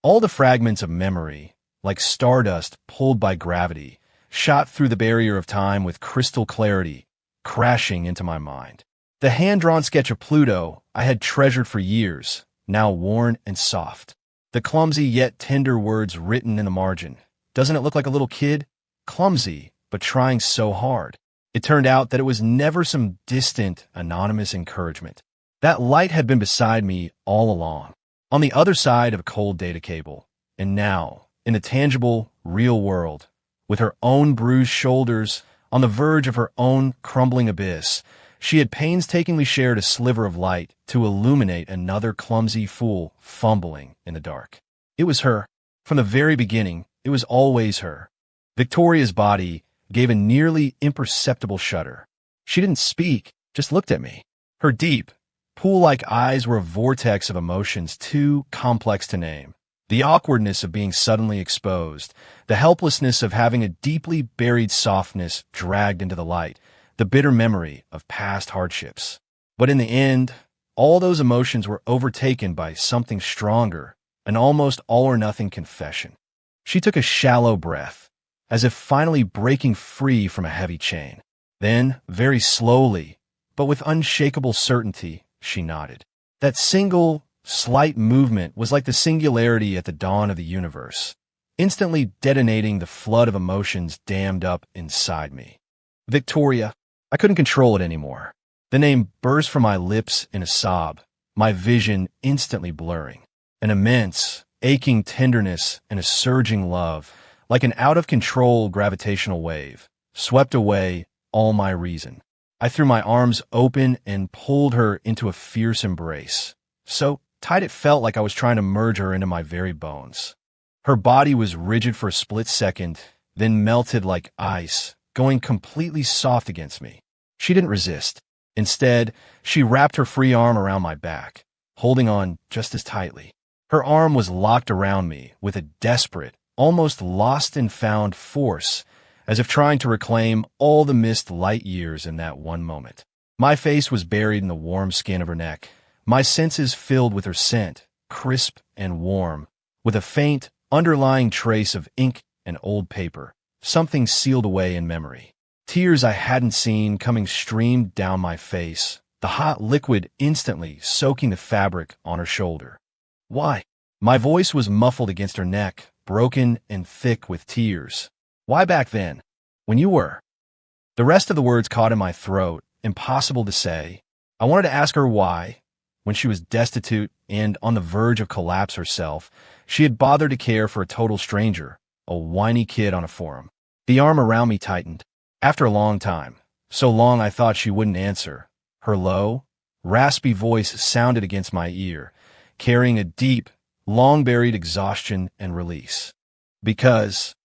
All the fragments of memory, like stardust pulled by gravity, shot through the barrier of time with crystal clarity, crashing into my mind. The hand-drawn sketch of Pluto I had treasured for years, now worn and soft. The clumsy yet tender words written in the margin. Doesn't it look like a little kid? Clumsy, but trying so hard. It turned out that it was never some distant, anonymous encouragement. That light had been beside me all along, on the other side of a cold data cable. And now, in the tangible, real world, With her own bruised shoulders, on the verge of her own crumbling abyss, she had painstakingly shared a sliver of light to illuminate another clumsy fool fumbling in the dark. It was her. From the very beginning, it was always her. Victoria's body gave a nearly imperceptible shudder. She didn't speak, just looked at me. Her deep, pool-like eyes were a vortex of emotions too complex to name. The awkwardness of being suddenly exposed, the helplessness of having a deeply buried softness dragged into the light, the bitter memory of past hardships. But in the end, all those emotions were overtaken by something stronger, an almost all-or-nothing confession. She took a shallow breath, as if finally breaking free from a heavy chain. Then, very slowly, but with unshakable certainty, she nodded. That single, slight movement was like the singularity at the dawn of the universe, instantly detonating the flood of emotions dammed up inside me. Victoria. I couldn't control it anymore. The name burst from my lips in a sob, my vision instantly blurring. An immense, aching tenderness and a surging love, like an out-of-control gravitational wave, swept away all my reason. I threw my arms open and pulled her into a fierce embrace, so tight it felt like I was trying to merge her into my very bones. Her body was rigid for a split second, then melted like ice, going completely soft against me. She didn't resist. Instead, she wrapped her free arm around my back, holding on just as tightly. Her arm was locked around me with a desperate, almost lost and found force, as if trying to reclaim all the missed light years in that one moment. My face was buried in the warm skin of her neck, my senses filled with her scent, crisp and warm, with a faint, underlying trace of ink and old paper, something sealed away in memory. Tears I hadn't seen coming streamed down my face, the hot liquid instantly soaking the fabric on her shoulder. Why? My voice was muffled against her neck, broken and thick with tears. Why back then? When you were? The rest of the words caught in my throat, impossible to say. I wanted to ask her why, when she was destitute and on the verge of collapse herself, she had bothered to care for a total stranger, a whiny kid on a forum. The arm around me tightened. After a long time, so long I thought she wouldn't answer, her low, raspy voice sounded against my ear, carrying a deep, long-buried exhaustion and release. Because,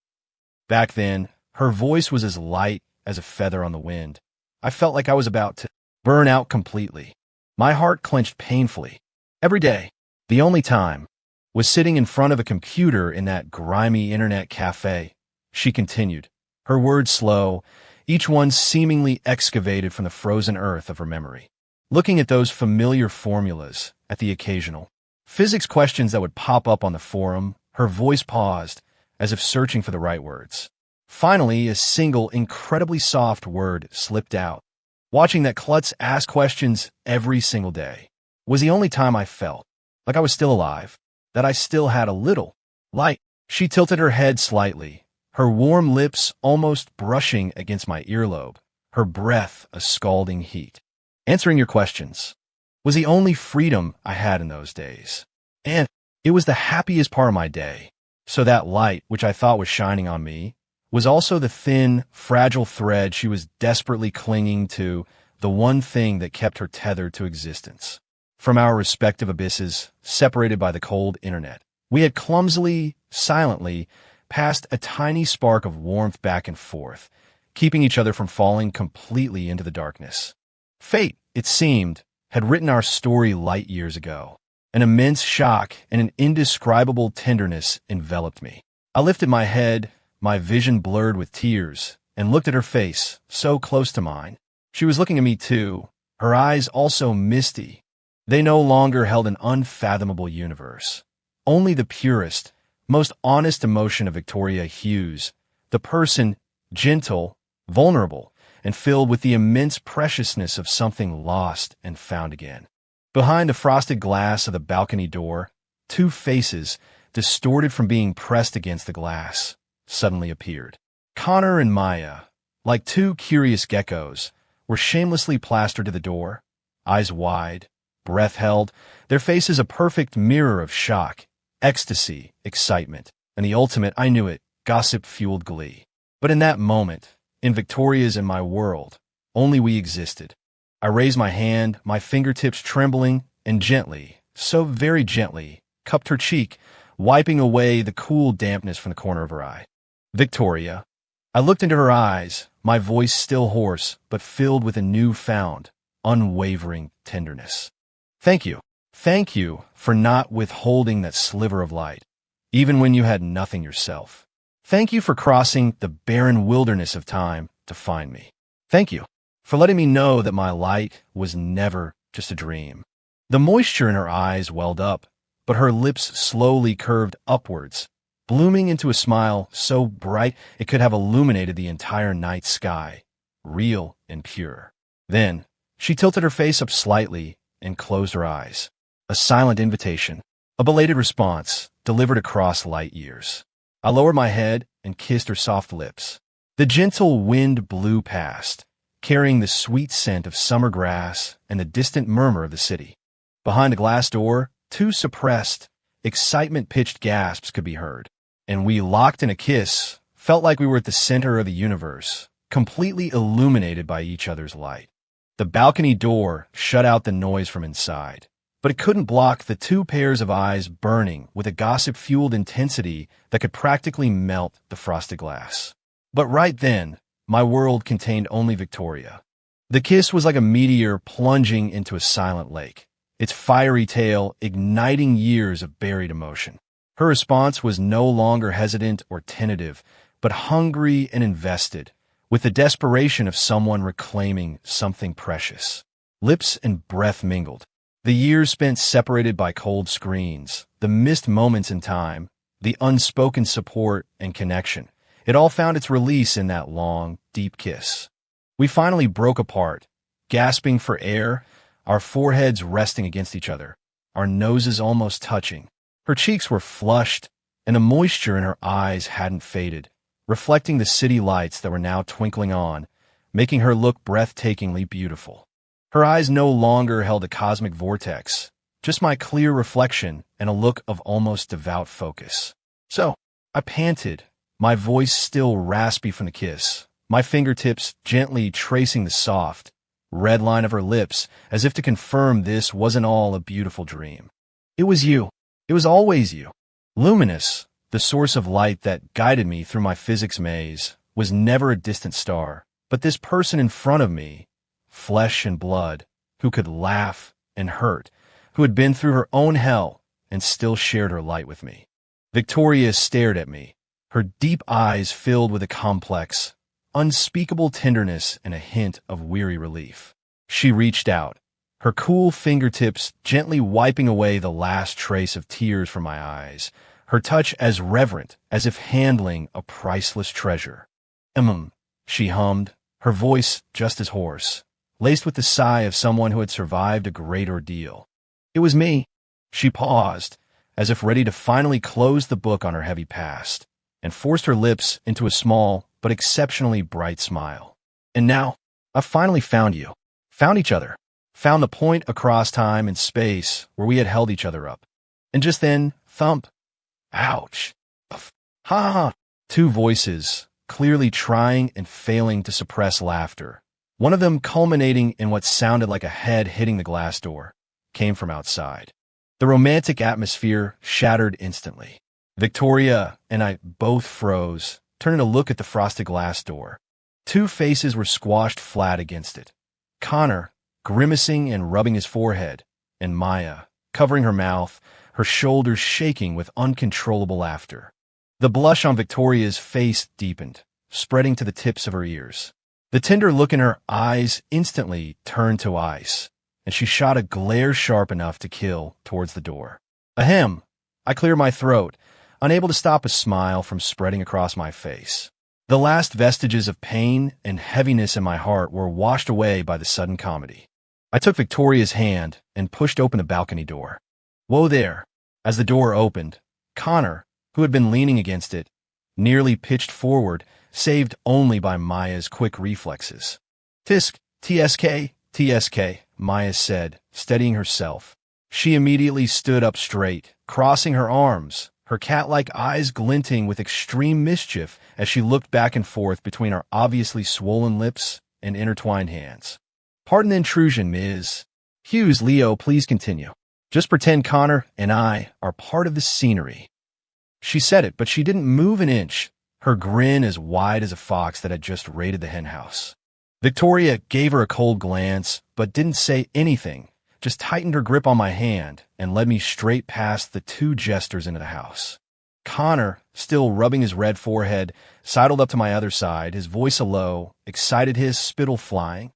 back then, her voice was as light as a feather on the wind. I felt like I was about to burn out completely. My heart clenched painfully. Every day, the only time, was sitting in front of a computer in that grimy internet cafe. She continued, her words slow, each one seemingly excavated from the frozen earth of her memory. Looking at those familiar formulas, at the occasional physics questions that would pop up on the forum, her voice paused, as if searching for the right words. Finally, a single, incredibly soft word slipped out. Watching that klutz ask questions every single day was the only time I felt like I was still alive, that I still had a little light. She tilted her head slightly, her warm lips almost brushing against my earlobe, her breath a scalding heat. Answering your questions was the only freedom I had in those days, and it was the happiest part of my day. So that light, which I thought was shining on me, was also the thin, fragile thread she was desperately clinging to, the one thing that kept her tethered to existence. From our respective abysses, separated by the cold internet, we had clumsily, silently, passed a tiny spark of warmth back and forth, keeping each other from falling completely into the darkness. Fate, it seemed, had written our story light years ago. An immense shock and an indescribable tenderness enveloped me. I lifted my head, my vision blurred with tears, and looked at her face, so close to mine. She was looking at me too, her eyes also misty. They no longer held an unfathomable universe. Only the purest, most honest emotion of Victoria Hughes, the person, gentle, vulnerable, and filled with the immense preciousness of something lost and found again. Behind the frosted glass of the balcony door, two faces, distorted from being pressed against the glass, suddenly appeared. Connor and Maya, like two curious geckos, were shamelessly plastered to the door, eyes wide, breath held, their faces a perfect mirror of shock, ecstasy, excitement, and the ultimate, I knew it, gossip-fueled glee. But in that moment, in Victoria's and my world, only we existed. I raised my hand, my fingertips trembling, and gently, so very gently, cupped her cheek, wiping away the cool dampness from the corner of her eye. Victoria. I looked into her eyes, my voice still hoarse, but filled with a newfound, unwavering tenderness. Thank you. Thank you for not withholding that sliver of light, even when you had nothing yourself. Thank you for crossing the barren wilderness of time to find me. Thank you for letting me know that my light was never just a dream. The moisture in her eyes welled up, but her lips slowly curved upwards, blooming into a smile so bright it could have illuminated the entire night sky, real and pure. Then, she tilted her face up slightly and closed her eyes. A silent invitation, a belated response, delivered across light years. I lowered my head and kissed her soft lips. The gentle wind blew past, carrying the sweet scent of summer grass and the distant murmur of the city. Behind a glass door, two suppressed, excitement-pitched gasps could be heard, and we, locked in a kiss, felt like we were at the center of the universe, completely illuminated by each other's light. The balcony door shut out the noise from inside, but it couldn't block the two pairs of eyes burning with a gossip-fueled intensity that could practically melt the frosted glass. But right then, my world contained only Victoria. The kiss was like a meteor plunging into a silent lake, its fiery tail igniting years of buried emotion. Her response was no longer hesitant or tentative, but hungry and invested, with the desperation of someone reclaiming something precious. Lips and breath mingled. The years spent separated by cold screens, the missed moments in time, the unspoken support and connection. It all found its release in that long, deep kiss. We finally broke apart, gasping for air, our foreheads resting against each other, our noses almost touching. Her cheeks were flushed, and the moisture in her eyes hadn't faded, reflecting the city lights that were now twinkling on, making her look breathtakingly beautiful. Her eyes no longer held a cosmic vortex, just my clear reflection and a look of almost devout focus. So, I panted, my voice still raspy from the kiss, my fingertips gently tracing the soft, red line of her lips as if to confirm this wasn't all a beautiful dream. It was you. It was always you. Luminous, the source of light that guided me through my physics maze, was never a distant star, but this person in front of me, flesh and blood, who could laugh and hurt, who had been through her own hell and still shared her light with me. Victoria stared at me, her deep eyes filled with a complex, unspeakable tenderness and a hint of weary relief. She reached out, her cool fingertips gently wiping away the last trace of tears from my eyes, her touch as reverent as if handling a priceless treasure. She hummed, her voice just as hoarse, laced with the sigh of someone who had survived a great ordeal. It was me. She paused, as if ready to finally close the book on her heavy past, and forced her lips into a small but exceptionally bright smile. And now, I've finally found you. Found each other. Found the point across time and space where we had held each other up. And just then, thump. Ouch. Ha ha. Two voices, clearly trying and failing to suppress laughter, one of them culminating in what sounded like a head hitting the glass door, came from outside. The romantic atmosphere shattered instantly. Victoria and I both froze, turning to look at the frosted glass door. Two faces were squashed flat against it. Connor, grimacing and rubbing his forehead, and Maya, covering her mouth, her shoulders shaking with uncontrollable laughter. The blush on Victoria's face deepened, spreading to the tips of her ears. The tender look in her eyes instantly turned to ice, and she shot a glare sharp enough to kill towards the door. Ahem! I cleared my throat, unable to stop a smile from spreading across my face. The last vestiges of pain and heaviness in my heart were washed away by the sudden comedy. I took Victoria's hand and pushed open the balcony door. Whoa there! As the door opened, Connor, who had been leaning against it, nearly pitched forward, saved only by Maya's quick reflexes. Tisk, TSK, Maya said, steadying herself. She immediately stood up straight, crossing her arms, her cat-like eyes glinting with extreme mischief as she looked back and forth between our obviously swollen lips and intertwined hands. "Pardon the intrusion, Ms. Hughes. Leo, please continue. Just pretend Connor and I are part of the scenery." She said it, but she didn't move an inch, her grin as wide as a fox that had just raided the henhouse. Victoria gave her a cold glance, but didn't say anything, just tightened her grip on my hand and led me straight past the two jesters into the house. Connor, still rubbing his red forehead, sidled up to my other side, his voice a low, excited hiss, spittle flying.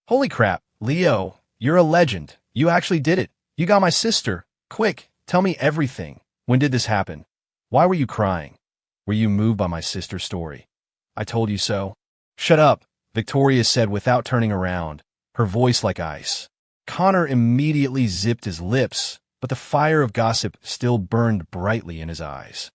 "Holy crap, Leo, you're a legend. You actually did it. You got my sister. Quick, tell me everything. When did this happen? Why were you crying? Were you moved by my sister's story? I told you so." "Shut up," Victoria said without turning around, her voice like ice. Connor immediately zipped his lips, but the fire of gossip still burned brightly in his eyes.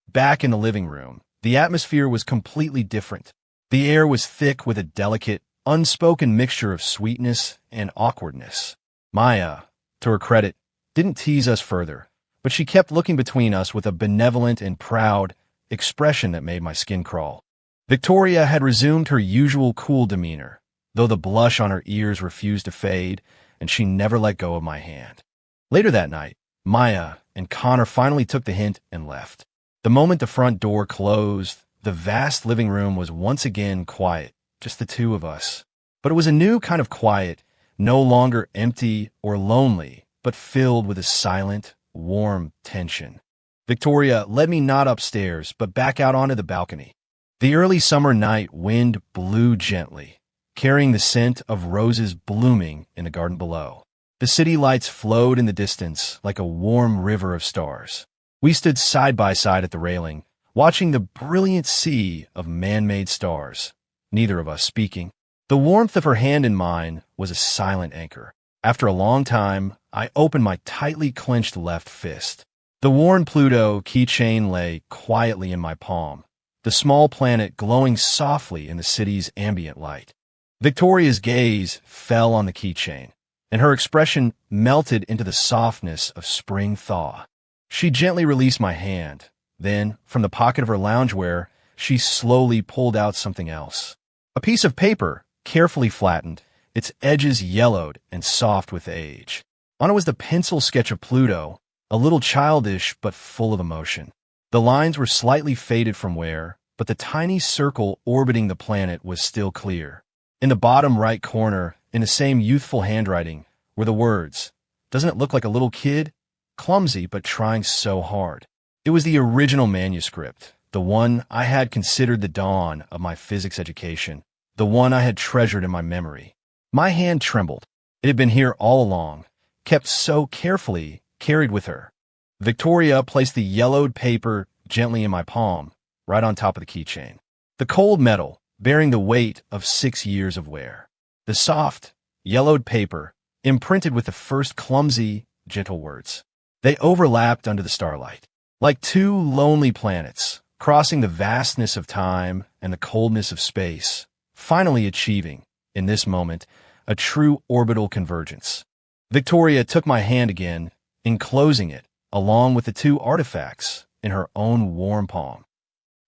Back in the living room, the atmosphere was completely different. The air was thick with a delicate, unspoken mixture of sweetness and awkwardness. Maya, to her credit, didn't tease us further, but she kept looking between us with a benevolent and proud expression that made my skin crawl. Victoria had resumed her usual cool demeanor, though the blush on her ears refused to fade, and she never let go of my hand. Later that night, Maya and Connor finally took the hint and left. The moment the front door closed, the vast living room was once again quiet, just the two of us. But it was a new kind of quiet, no longer empty or lonely, but filled with a silent, warm tension. Victoria led me not upstairs, but back out onto the balcony. The early summer night wind blew gently, carrying the scent of roses blooming in the garden below. The city lights flowed in the distance like a warm river of stars. We stood side by side at the railing, watching the brilliant sea of man-made stars, neither of us speaking. The warmth of her hand in mine was a silent anchor. After a long time, I opened my tightly clenched left fist. The worn Pluto keychain lay quietly in my palm, the small planet glowing softly in the city's ambient light. Victoria's gaze fell on the keychain, and her expression melted into the softness of spring thaw. She gently released my hand. Then, from the pocket of her loungewear, she slowly pulled out something else. A piece of paper, carefully flattened, its edges yellowed and soft with age. On it was the pencil sketch of Pluto, a little childish but full of emotion. The lines were slightly faded from wear, but the tiny circle orbiting the planet was still clear. In the bottom right corner, in the same youthful handwriting, were the words, "Doesn't it look like a little kid? Clumsy, but trying so hard." It was the original manuscript, the one I had considered the dawn of my physics education, the one I had treasured in my memory. My hand trembled. It had been here all along, kept so carefully, carried with her. Victoria placed the yellowed paper gently in my palm, right on top of the keychain. The cold metal, bearing the weight of 6 years of wear. The soft, yellowed paper, imprinted with the first clumsy, gentle words. They overlapped under the starlight, like two lonely planets, crossing the vastness of time and the coldness of space, finally achieving, in this moment, a true orbital convergence. Victoria took my hand again, enclosing it, along with the two artifacts, in her own warm palm.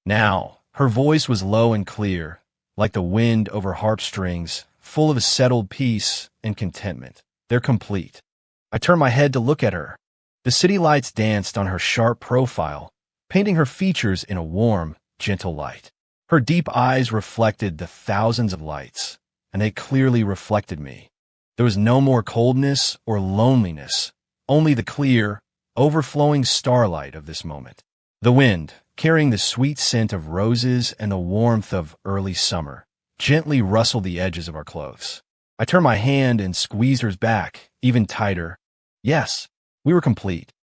Now, her voice was low and clear, like the wind over harp strings, full of a settled peace and contentment. "They're complete." I turned my head to look at her. The city lights danced on her sharp profile, painting her features in a warm, gentle light. Her deep eyes reflected the thousands of lights, and they clearly reflected me. There was no more coldness or loneliness, only the clear, overflowing starlight of this moment. The wind, carrying the sweet scent of roses and the warmth of early summer, gently rustled the edges of our clothes. I turned my hand and squeezed hers back, even tighter. Yes, we were complete.